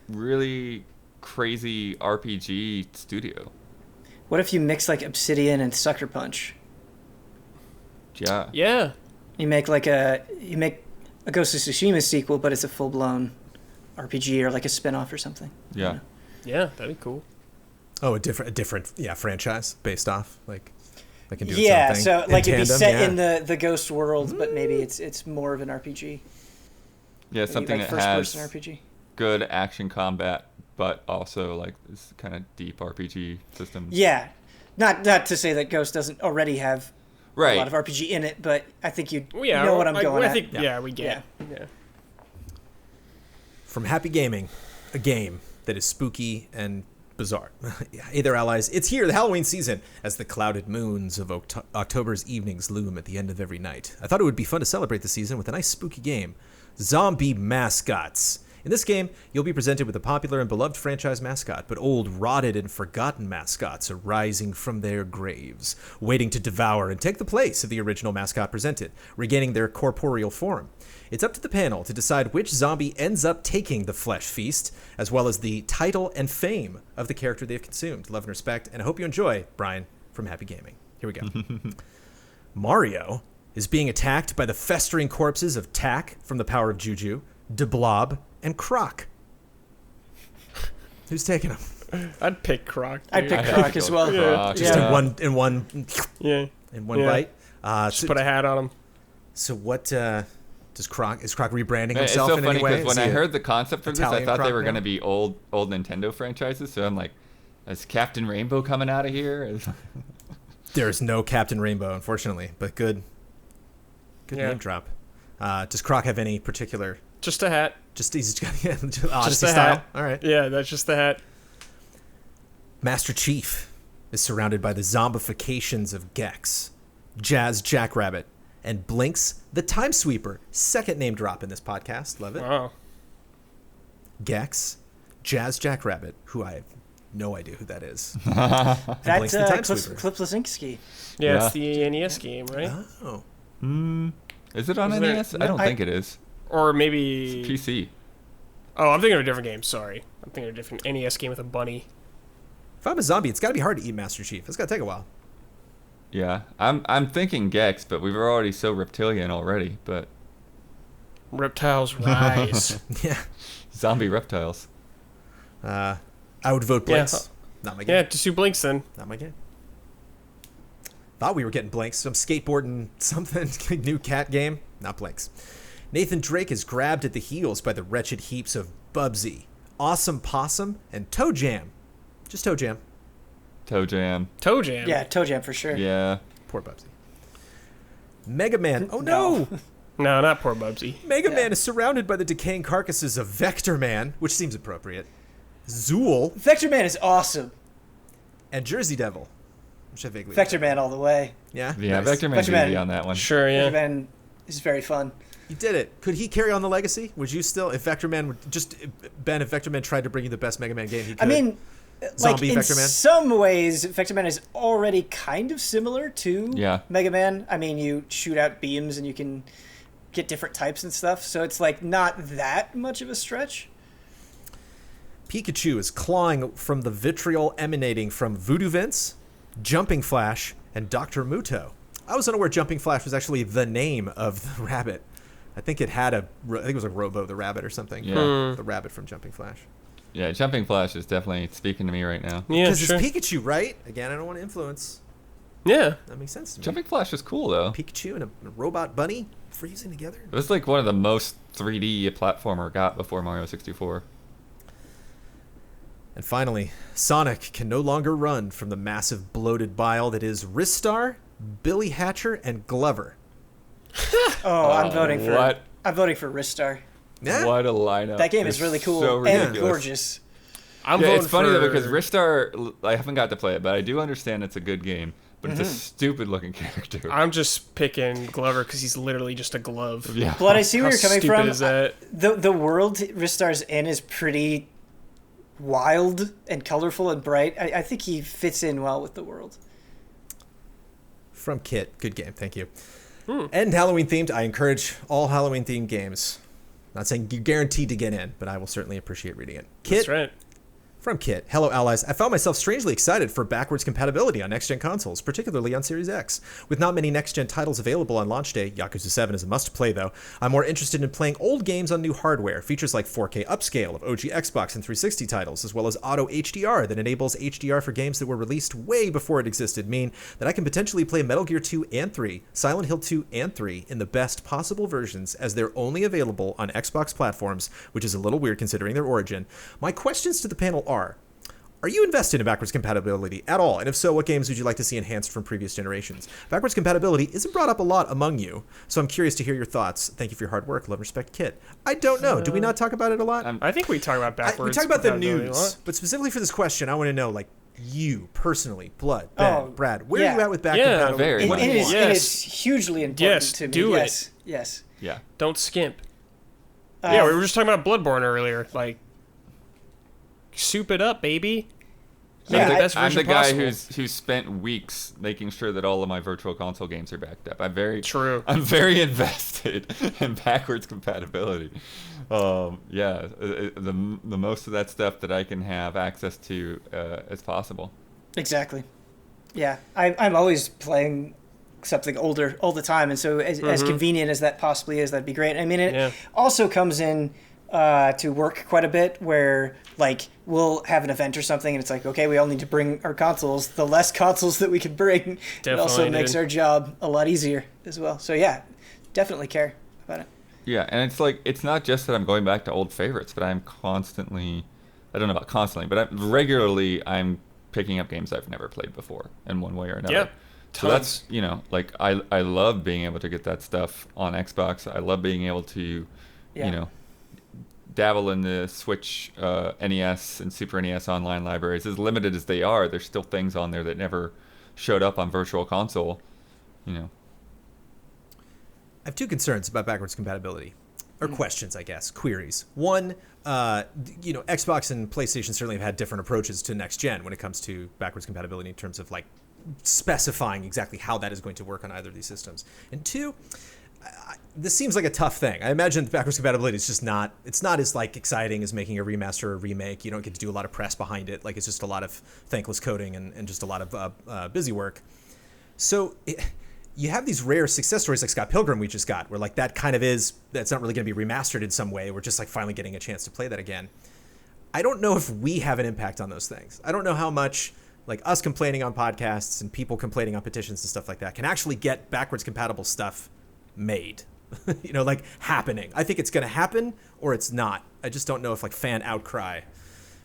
really crazy RPG studio. What if you mix like Obsidian and Sucker Punch? Yeah. Yeah. You make a Ghost of Tsushima sequel, but it's a full blown RPG or like a spin off or something. Yeah. Yeah, that'd be cool. Oh, a different franchise based off like they can do its Yeah, own thing. so In like it'd be tandem, set yeah. in the Ghost world, but maybe it's more of an RPG. Yeah, Maybe something like that first has person RPG. good action combat, but also, like, this kind of deep RPG system. Yeah, not to say that Ghost doesn't already have Right. a lot of RPG in it, but I think you Well, yeah, know what I'm like, going I at. think, yeah, we get. Yeah. From Happy Gaming, a game that is spooky and bizarre. Hey there, allies. It's here, the Halloween season, as the clouded moons of October's evenings loom at the end of every night. I thought it would be fun to celebrate the season with a nice spooky game, Zombie Mascots. In this game, you'll be presented with a popular and beloved franchise mascot, but old, rotted, and forgotten mascots are rising from their graves, waiting to devour and take the place of the original mascot presented, regaining their corporeal form. It's up to the panel to decide which zombie ends up taking the flesh feast, as well as the title and fame of the character they've consumed. Love and respect, and I hope you enjoy, Brian from Happy Gaming. Here we go. Mario is being attacked by the festering corpses of Tack from the Power of Juju, DeBlob, and Croc. Who's taking them? I'd pick Croc. I'd pick Croc as well. Yeah. Just Yeah. in one Yeah. bite. Just put a hat on him. So what is Croc rebranding Man, it's himself so in funny any way? because when Is I he a heard the concept for this, I Italian thought they Croc were now? going to be old Nintendo franchises. So I'm like, is Captain Rainbow coming out of here? There's no Captain Rainbow, unfortunately, but good Yeah. name drop. Does Croc have any particular? Just a hat. Just Odyssey Just a style. hat. All right. Yeah, that's just the hat. Master Chief is surrounded by the zombifications of Gex, Jazz Jackrabbit, and Blinks the Time Sweeper. Second name drop in this podcast. Love it. Wow. Gex, Jazz Jackrabbit, who I have no idea who that is. And That's Blinks the Time Sweeper. Clip Lazinski. Yeah, it's the NES game, right? Oh. Is it on Isn't there- NES? I don't think it is. Or maybe... PC. Oh, I'm thinking of a different game. Sorry. I'm thinking of a different NES game with a bunny. If I'm a zombie, it's got to be hard to eat Master Chief. It's got to take a while. Yeah, I'm thinking Gex, but we were already so reptilian already. But Reptiles rise. Yeah. zombie reptiles. I would vote Blinks. Not my game. Yeah, just do Blinks then. Not my game. Thought we were getting Blinks. Some skateboarding something. New cat game. Not Blinks. Nathan Drake is grabbed at the heels by the wretched heaps of Bubsy, Awesome Possum, and Toe Jam. Just Toe Jam. Toe Jam. Toe Jam. Yeah, Toe Jam for sure. Yeah. Poor Bubsy. Mega Man. Oh no! No, not poor Bubsy. Mega Man is surrounded by the decaying carcasses of Vector Man, which seems appropriate, Zool, Vector Man is awesome. and Jersey Devil, which I vaguely Vector Man all the way. Yeah? Yeah, Nice. Vector Man's Vector Man. easy on that one. Sure, Vector yeah. Man is very fun. You did it. Could he carry on the legacy? Would you still, if Vector Man would just, Ben, if Vector Man tried to bring you the best Mega Man game, he could. I mean, Zombie in Vector Man? some ways, Vector Man is already kind of similar to Yeah. Mega Man. I mean, you shoot out beams and you can get different types and stuff, so it's like not that much of a stretch. Pikachu is clawing from the vitriol emanating from Voodoo Vince, Jumping Flash, and Dr. Muto. I was unaware Jumping Flash was actually the name of the rabbit. I think it had I think it was like Robo the rabbit or something. Yeah. The rabbit from Jumping Flash. Yeah, Jumping Flash is definitely speaking to me right now. Yeah, Because sure. it's Pikachu, right? Again, I don't want to influence. Yeah. That makes sense to me. Jumping Flash is cool though. Pikachu and a robot bunny freezing together. It was like one of the most 3D a platformer got before Mario 64. And finally, Sonic can no longer run from the massive bloated bile that is Ristar, Billy Hatcher, and Glover. Oh, I'm voting for what? I'm voting for Ristar. Yeah. What a lineup. That game It's is really cool so and ridiculous. gorgeous. I'm Yeah, voting it's funny for... though because Ristar, I haven't got to play it, but I do understand it's a good game. But it's a stupid looking character. I'm just picking Glover because he's literally just a glove. Yeah. Blood, I see where How you're coming stupid from. is that? The world Ristar's in is pretty wild and colorful and bright. I think he fits in well with the world. From Kit. Good game. Thank you. And Halloween themed. I encourage all Halloween themed games. Not saying you're guaranteed to get in, but I will certainly appreciate reading it. Kit. That's right. From Kit. Hello, allies. I found myself strangely excited for backwards compatibility on next-gen consoles, particularly on Series X. With not many next-gen titles available on launch day, Yakuza 7 is a must-play, though. I'm more interested in playing old games on new hardware. Features like 4K upscale of OG Xbox and 360 titles, as well as auto HDR that enables HDR for games that were released way before it existed, mean that I can potentially play Metal Gear 2 and 3, Silent Hill 2 and 3 in the best possible versions, as they're only available on Xbox platforms, which is a little weird considering their origin. My questions to the panel are you invested in backwards compatibility at all? And if so, what games would you like to see enhanced from previous generations? Backwards compatibility isn't brought up a lot among you, so I'm curious to hear your thoughts. Thank you for your hard work. Love, respect, Kit. I don't know. Do we not talk about it a lot? I think we talk about We backwards. talk about the compatibility a news, lot. but specifically for this question, I want to know, like, you personally, Blood, Ben, Oh, Brad, where yeah. are you at with back Yeah, compatibility? very. What It do you is, want? Yes. it is hugely important Yes, to me. do it. Yes, yes. Yeah. Don't skimp. Yeah, we were just talking about Bloodborne earlier. Like, soup it up, baby. Make Yeah, the best I'm version the guy possible. who's spent weeks making sure that all of my virtual console games are backed up. I'm very invested in backwards compatibility. The most of that stuff that I can have access to as possible. Exactly. Yeah, I'm always playing something older all the time, and so as convenient as that possibly is, that'd be great. I mean, it also comes in to work quite a bit, where like we'll have an event or something, and it's like, okay, we all need to bring our consoles. The less consoles that we can bring, it also makes our job a lot easier as well. So yeah, definitely care about it. Yeah, and it's like, it's not just that I'm going back to old favorites, but I'm constantly, I don't know about constantly, but regularly I'm picking up games I've never played before in one way or another. Yeah. So that's, like, I love being able to get that stuff on Xbox. I love being able to, dabble in the Switch, NES, and Super NES online libraries. As limited as they are, there's still things on there that never showed up on Virtual Console, I have two concerns about backwards compatibility, or questions, I guess, queries. One, Xbox and PlayStation certainly have had different approaches to next gen when it comes to backwards compatibility in terms of like specifying exactly how that is going to work on either of these systems. And two, this seems like a tough thing. I imagine backwards compatibility is just not, it's not as like exciting as making a remaster or a remake. You don't get to do a lot of press behind it. Like, it's just a lot of thankless coding and just a lot of busy work. So you have these rare success stories like Scott Pilgrim we just got, where like that kind of is, that's not really going to be remastered in some way. We're just like finally getting a chance to play that again. I don't know if we have an impact on those things. I don't know how much like us complaining on podcasts and people complaining on petitions and stuff like that can actually get backwards compatible stuff made, like happening. I think it's going to happen or it's not. I just don't know if like fan outcry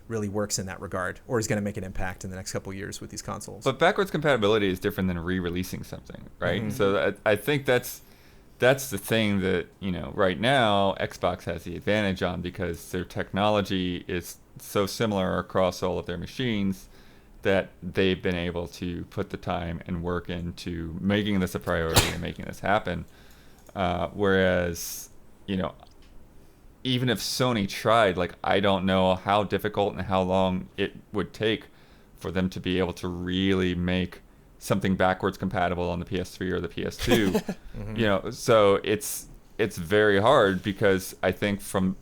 really works in that regard or is going to make an impact in the next couple of years with these consoles. But backwards compatibility is different than re-releasing something, right? Mm-hmm. So I think that's the thing that, right now Xbox has the advantage on, because their technology is so similar across all of their machines that they've been able to put the time and work into making this a priority and making this happen. Whereas, even if Sony tried, like, I don't know how difficult and how long it would take for them to be able to really make something backwards compatible on the PS3 or the PS2. Mm-hmm. So it's very hard, because I think from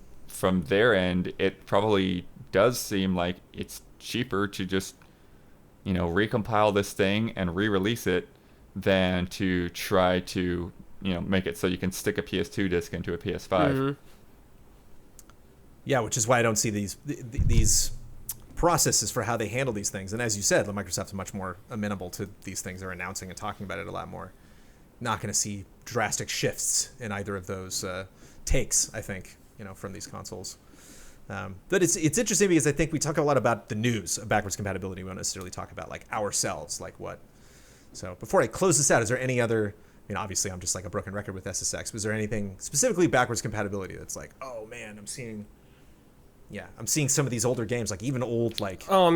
their end, it probably does seem like it's cheaper to just, recompile this thing and re-release it than to try to, make it so you can stick a PS2 disc into a PS5. Mm-hmm. Yeah, which is why I don't see these processes for how they handle these things. And as you said, Microsoft is much more amenable to these things. They're announcing and talking about it a lot more. Not going to see drastic shifts in either of those takes, I think, from these consoles. But it's interesting, because I think we talk a lot about the news of backwards compatibility. We don't necessarily talk about like ourselves, like what. So before I close this out, is there any other? Obviously I'm just like a broken record with SSX. But is there anything specifically backwards compatibility that's like, oh man, I'm seeing some of these older games, like even old, like, I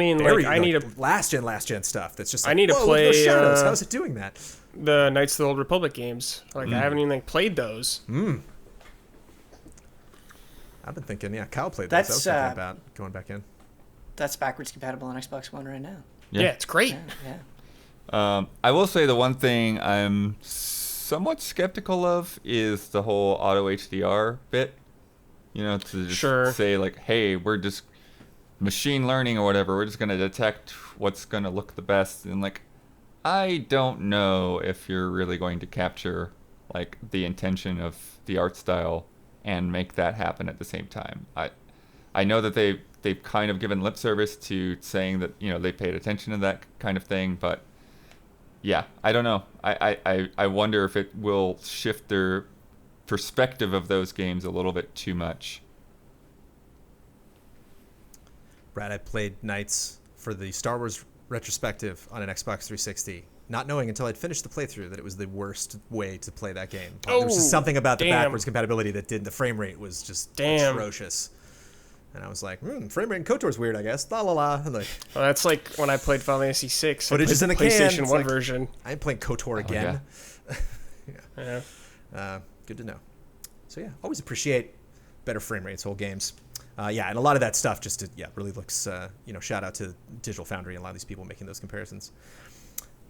need a last gen stuff that's just like, I need to play those shadows. How's it doing that? The Knights of the Old Republic games. Like, I haven't even played those. I've been thinking, Kyle played those. I was thinking about going back in. That's backwards compatible on Xbox One right now. Yeah, it's great. Yeah. I will say the one thing I'm somewhat skeptical of is the whole auto HDR bit. To just say like, hey, we're just machine learning or whatever. We're just going to detect what's going to look the best. And like, I don't know if you're really going to capture like the intention of the art style and make that happen at the same time. I know that they've kind of given lip service to saying that, they paid attention to that kind of thing, but yeah, I don't know. I wonder if it will shift their perspective of those games a little bit too much. Brad, I played Knights for the Star Wars retrospective on an Xbox 360, not knowing until I'd finished the playthrough that it was the worst way to play that game. There was just something about the backwards compatibility that the frame rate was just atrocious. And I was like, frame rate in KOTOR's weird, I guess. La la la. Like, well, that's like when I played Final Fantasy VI. Footage is in the PlayStation 1 like, version. I ain't playing KOTOR again. Yeah. Good to know. So yeah, always appreciate better frame rates, whole games. Yeah, and a lot of that stuff just really looks, shout out to Digital Foundry and a lot of these people making those comparisons.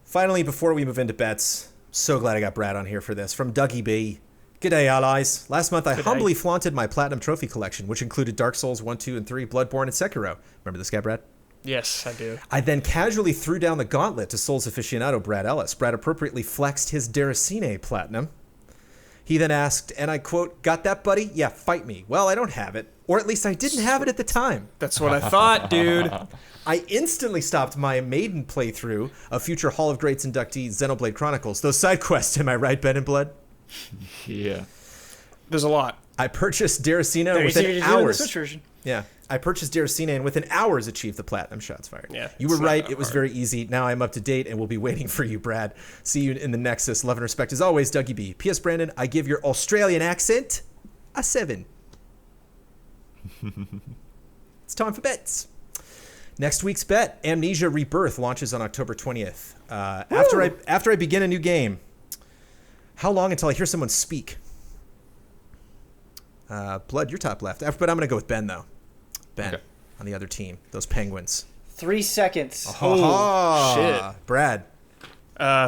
Finally, before we move into bets, so glad I got Brad on here for this. From Dougie B. G'day, allies. Last month, I humbly flaunted my Platinum Trophy collection, which included Dark Souls 1, 2, and 3, Bloodborne, and Sekiro. Remember this guy, Brad? Yes, I do. I then casually threw down the gauntlet to Souls aficionado Brad Ellis. Brad appropriately flexed his Deracine Platinum. He then asked, and I quote, "Got that, buddy? Yeah, fight me." Well, I don't have it. Or at least I didn't have it at the time. That's what I thought, dude. I instantly stopped my maiden playthrough of future Hall of Greats inductee Xenoblade Chronicles. Those side quests, am I right, Ben and Blood? Yeah. There's a lot. I purchased Deracine You within see what you do in the hours. Switch version. Yeah. I purchased Deracine and within hours achieved the platinum shots fired. Yeah, you were it's not right. that It was hard. very easy. Now I'm up to date and will be waiting for you, Brad. See you in the Nexus. Love and respect as always, Dougie B. P.S. Brandon, I give your Australian accent a 7. It's time for bets. Next week's bet, Amnesia Rebirth, launches on October 20th. After I begin a new game, how long until I hear someone speak? Blood, you're top left. But I'm going to go with Ben, though. Ben, Okay. on the other team. Those Penguins. 3 seconds. Oh, shit. Brad.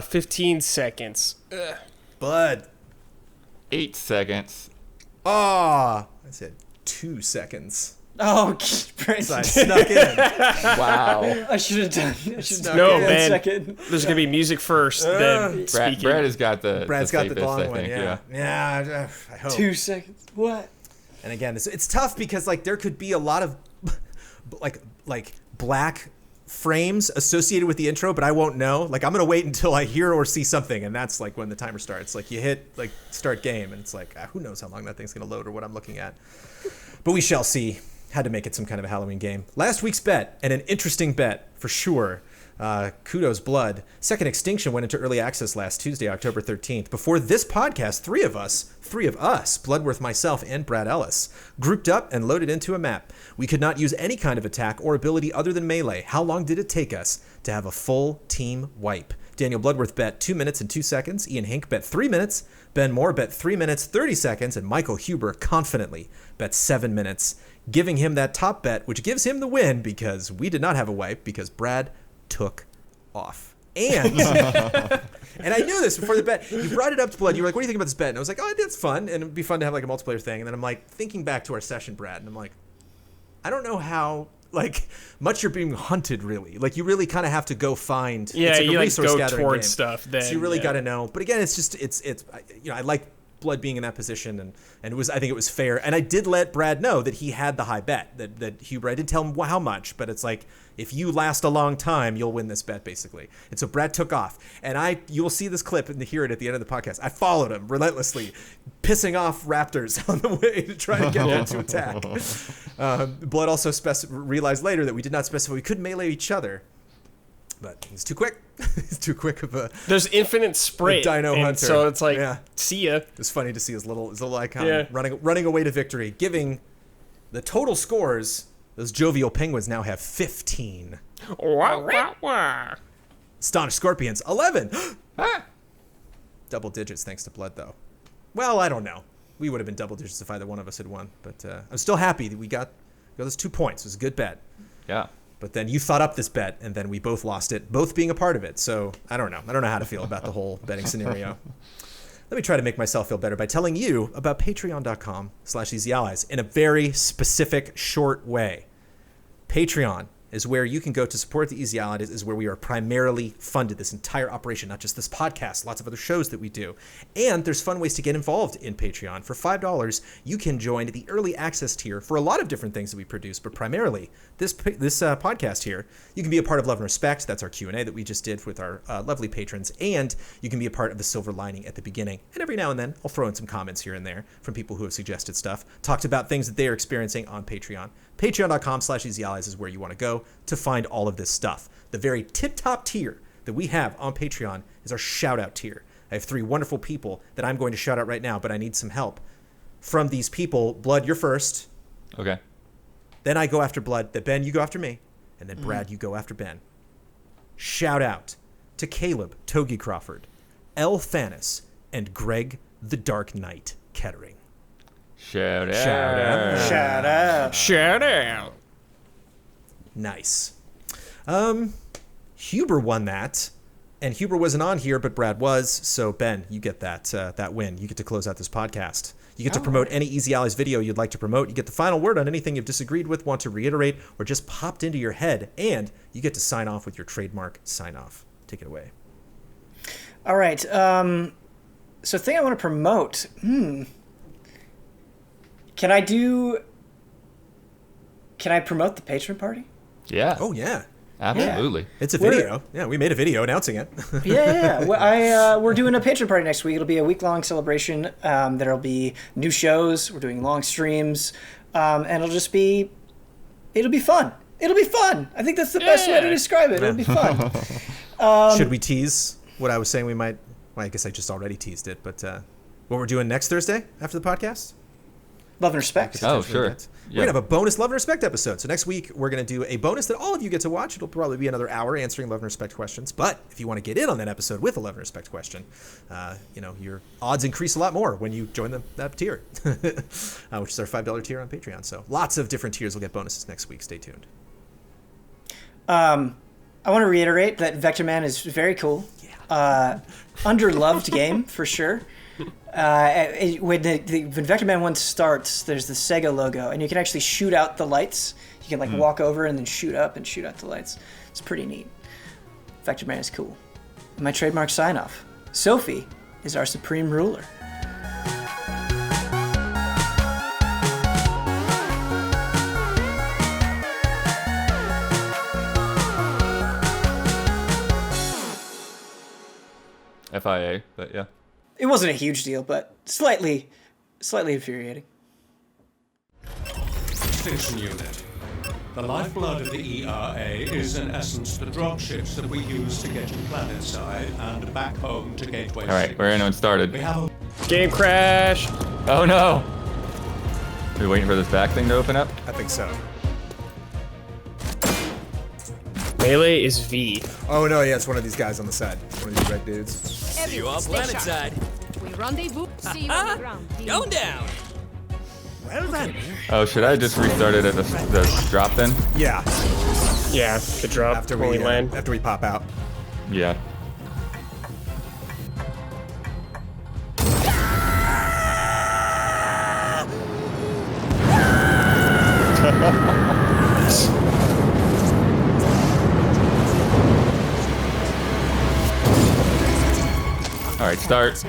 15 seconds. Bud. 8 seconds. Oh, I said 2 seconds. Oh, So I snuck in. Wow. I should have done. I should have No, done man. 1 second. There's going to be music first, then speaking. Brad has got the Brad's got the safest, long I one, think. yeah. Yeah, I hope. 2 seconds. What? And again, it's tough because like there could be a lot of like black frames associated with the intro, but I won't know. Like I'm gonna wait until I hear or see something, and that's like when the timer starts. Like you hit like start game, and it's like who knows how long that thing's gonna load or what I'm looking at. But we shall see. Had to make it some kind of a Halloween game. Last week's bet, and an interesting bet for sure. Kudos Blood. Second Extinction went into early access last Tuesday, October 13th. Before this podcast, three of us, Bloodworth, myself, and Brad Ellis, grouped up and loaded into a map. We could not use any kind of attack or ability other than melee. How long did it take us to have a full team wipe? Daniel Bloodworth bet 2 minutes and 2 seconds. Ian Hink bet 3 minutes. Ben Moore bet 3 minutes, 30 seconds. And Michael Huber confidently bet 7 minutes, giving him that top bet, which gives him the win because we did not have a wipe because Brad took off. And and I knew this before the bet. You brought it up to Blood. You were like, what do you think about this bet? And I was like, oh, that's fun. And it'd be fun to have like a multiplayer thing. And then I'm like thinking back to our session, Brad, and I'm like, I don't know how like much you're being hunted really. Like you really kind of have to go find Yeah, it's like you a like resource go gathering towards game. stuff. Then So you really yeah. got to know. But again, it's just it's I like Blood being in that position, and it was, I think it was fair. And I did let Brad know that he had the high bet, that Huber, I didn't tell him how much, but it's like, if you last a long time, you'll win this bet, basically. And so Brad took off, and you'll see this clip and hear it at the end of the podcast. I followed him relentlessly, pissing off Raptors on the way to try to get them to attack. Blood also realized later that we did not specify we couldn't melee each other. But he's too quick. He's too quick of a... There's infinite sprint. Dino and hunter. So it's like, Yeah. see ya. It's funny to see his little icon Yeah. running away to victory, giving the total scores. Those jovial Penguins now have 15. Wah, wah, wah. Astonished Scorpions 11. Ah! Double digits thanks to Blood, though. Well, I don't know. We would have been double digits if either one of us had won. But I'm still happy that we got those 2 points. It was a good bet. Yeah. But then you thought up this bet, and then we both lost it, both being a part of it. So I don't know. I don't know how to feel about the whole betting scenario. Let me try to make myself feel better by telling you about patreon.com/easyallies in a very specific, short way. Patreon is where you can go to support the Easy Allies, is where we are primarily funded, this entire operation, not just this podcast, lots of other shows that we do. And there's fun ways to get involved in Patreon. For $5, you can join the early access tier for a lot of different things that we produce, but primarily this podcast here. You can be a part of Love and Respect. That's our Q&A that we just did with our lovely patrons. And you can be a part of the Silver Lining at the beginning. And every now and then, I'll throw in some comments here and there from people who have suggested stuff, talked about things that they are experiencing on Patreon. Patreon.com/easyallies is where you want to go to find all of this stuff. The very tip-top tier that we have on Patreon is our shout-out tier. I have 3 wonderful people that I'm going to shout out right now, but I need some help from these people. Blood, you're first. Okay. Then I go after Blood. Then Ben, you go after me. And then Brad, you go after Ben. Shout out to Caleb Togi Crawford, L. Thanis, and Greg the Dark Knight Kettering. Shout out. Shout out. Shout out. Shout out. Nice. Huber won that, and Huber wasn't on here, but Brad was. So Ben, you get that win. You get to close out this podcast. You get to promote any Easy Allies video you'd like to promote. You get the final word on anything you've disagreed with, want to reiterate, or just popped into your head, and you get to sign off with your trademark sign off. Take it away. All right. So the thing I want to promote. Can I promote the patron party? Yeah. Oh yeah. Absolutely. It's a video. Yeah, we made a video announcing it. Yeah. Well, we're doing a patron party next week. It'll be a week-long celebration. There'll be new shows. We're doing long streams, and it'll be fun. It'll be fun. I think that's the best way to describe it. It'll be fun. Should we tease what I was saying we might? Well, I guess I just already teased it, but what we're doing next Thursday after the podcast? Love and respect. Oh, sure. We're going to have a bonus Love and Respect episode. So next week, we're going to do a bonus that all of you get to watch. It'll probably be another hour answering Love and Respect questions. But if you want to get in on that episode with a Love and Respect question, your odds increase a lot more when you join that tier, which is our $5 tier on Patreon. So lots of different tiers will get bonuses next week. Stay tuned. I want to reiterate that Vector Man is very cool. Yeah. Underloved game, for sure. When Vector Man 1 starts, there's the SEGA logo, and you can actually shoot out the lights. You can walk over and then shoot up and shoot out the lights. It's pretty neat. Vector Man is cool. My trademark sign-off. Sophie is our supreme ruler. FIA, but yeah. It wasn't a huge deal, but slightly infuriating. Extinction unit. The lifeblood of the ERA is, in essence, the dropships that we use to get to planetside and back home to Gateway All right, 6. we're in when it started. We have a Game crash. Oh no! Are we waiting for this back thing to open up? I think so. Melee is V. Oh, no, yeah, it's one of these guys on the side. One of these red dudes. See you on planet side. We rendezvous. See you on the ground. Going down. Well then. Oh, should I just restart it at the drop then? Yeah, Yeah, the drop after when we land. after we pop out. Yeah. All right, start.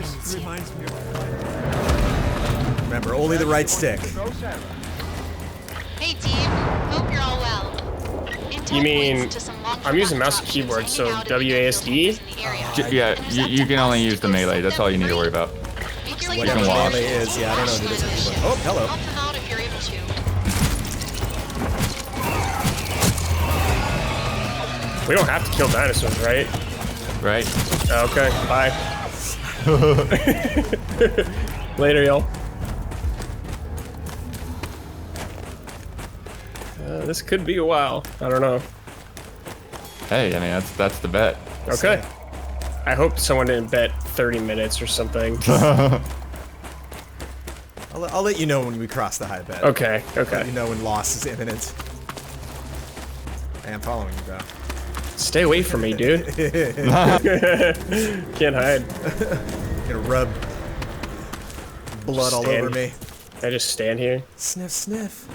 Remember, only the right stick. Hey team, hope you're all well. You mean, I'm using mouse and keyboard, so WASD? Yeah, you can only use the melee. That's all you need to worry about. Looks like You Whatever can walk. melee is, yeah, I don't know what it is. Oh, hello. Help them out if you're able to. We don't have to kill dinosaurs, right? Right? Okay, bye. Later, y'all. This could be a while. I don't know. Hey, I mean that's the bet. Okay. I hope someone didn't bet 30 minutes or something. I'll let you know when we cross the high bet. Okay, Let okay. you know when loss is imminent. I am following you, bro. Stay away from me, dude. Can't hide. Gonna rub blood all Stand. over me. I just stand here. Sniff, sniff.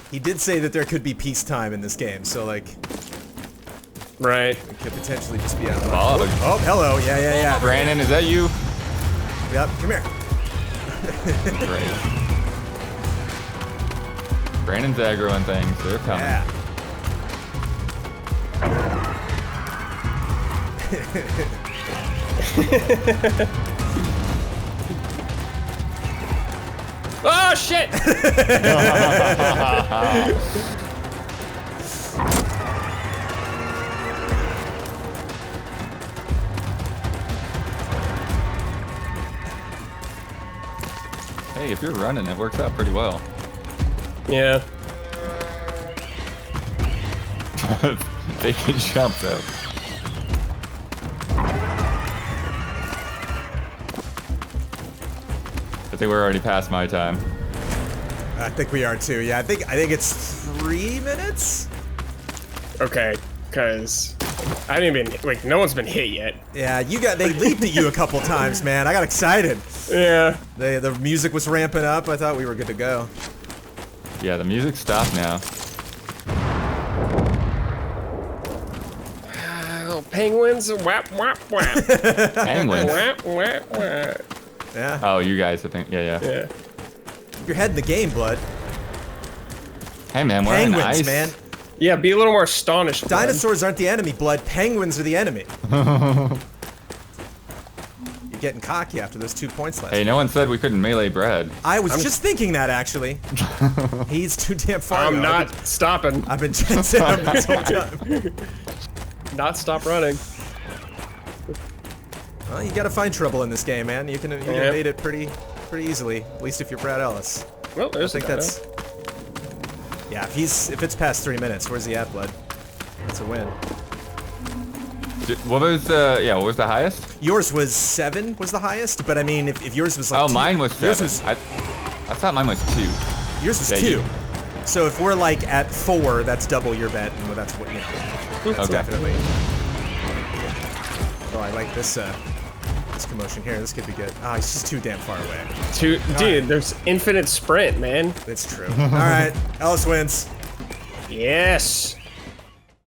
He did say that there could be peacetime in this game, so like Right. it could potentially just be a. Oh, Oh, hello. Yeah. Brandon, is that you? Yep. Come here. Great. Brandon's aggroing things. They're coming. Yeah. Oh, shit! Hey, if you're running, it works out pretty well. Yeah. They can jump though. I think we're already past my time. I think we are too. Yeah, I think it's 3 minutes. Okay, because I didn't even like. No one's been hit yet. Yeah, they leaped at you a couple times, man. I got excited. Yeah. The music was ramping up. I thought we were good to go. Yeah, the music stopped now. Little penguins. Whap whap whap. Penguins. Whap whap whap. Yeah. Oh, you guys, I think. Yeah. Yeah. You're head in the game, Blood. Hey, man, we're on Penguins, ice. man. Yeah. Be a little more astonished. Blood. Dinosaurs aren't the enemy, Blood. Penguins are the enemy. You're getting cocky after those 2 points last. Hey, no one said we couldn't melee Brad. I was just thinking that, actually. He's too damn far. I'm though. not stopping. I've been setting up this whole time. Not stop running. Well, you gotta find trouble in this game, man. You can evade it pretty easily. At least if you're Brad Ellis. Well, I there's think that's. Yeah, if it's past 3 minutes, where's he at, Blood? That's a win. What was what was the highest? Yours was 7 was the highest, but I mean, if yours was like Oh, 2, mine was 7. yours was I thought mine was 2. yours was Yeah, 2. you- So if we're like at 4, that's double your bet, and that's what That's Okay. definitely. Oh, I like this commotion here. This could be good. Ah, he's just too damn far away. Dude, there's infinite sprint, man. That's true. All right, Ellis wins. Yes.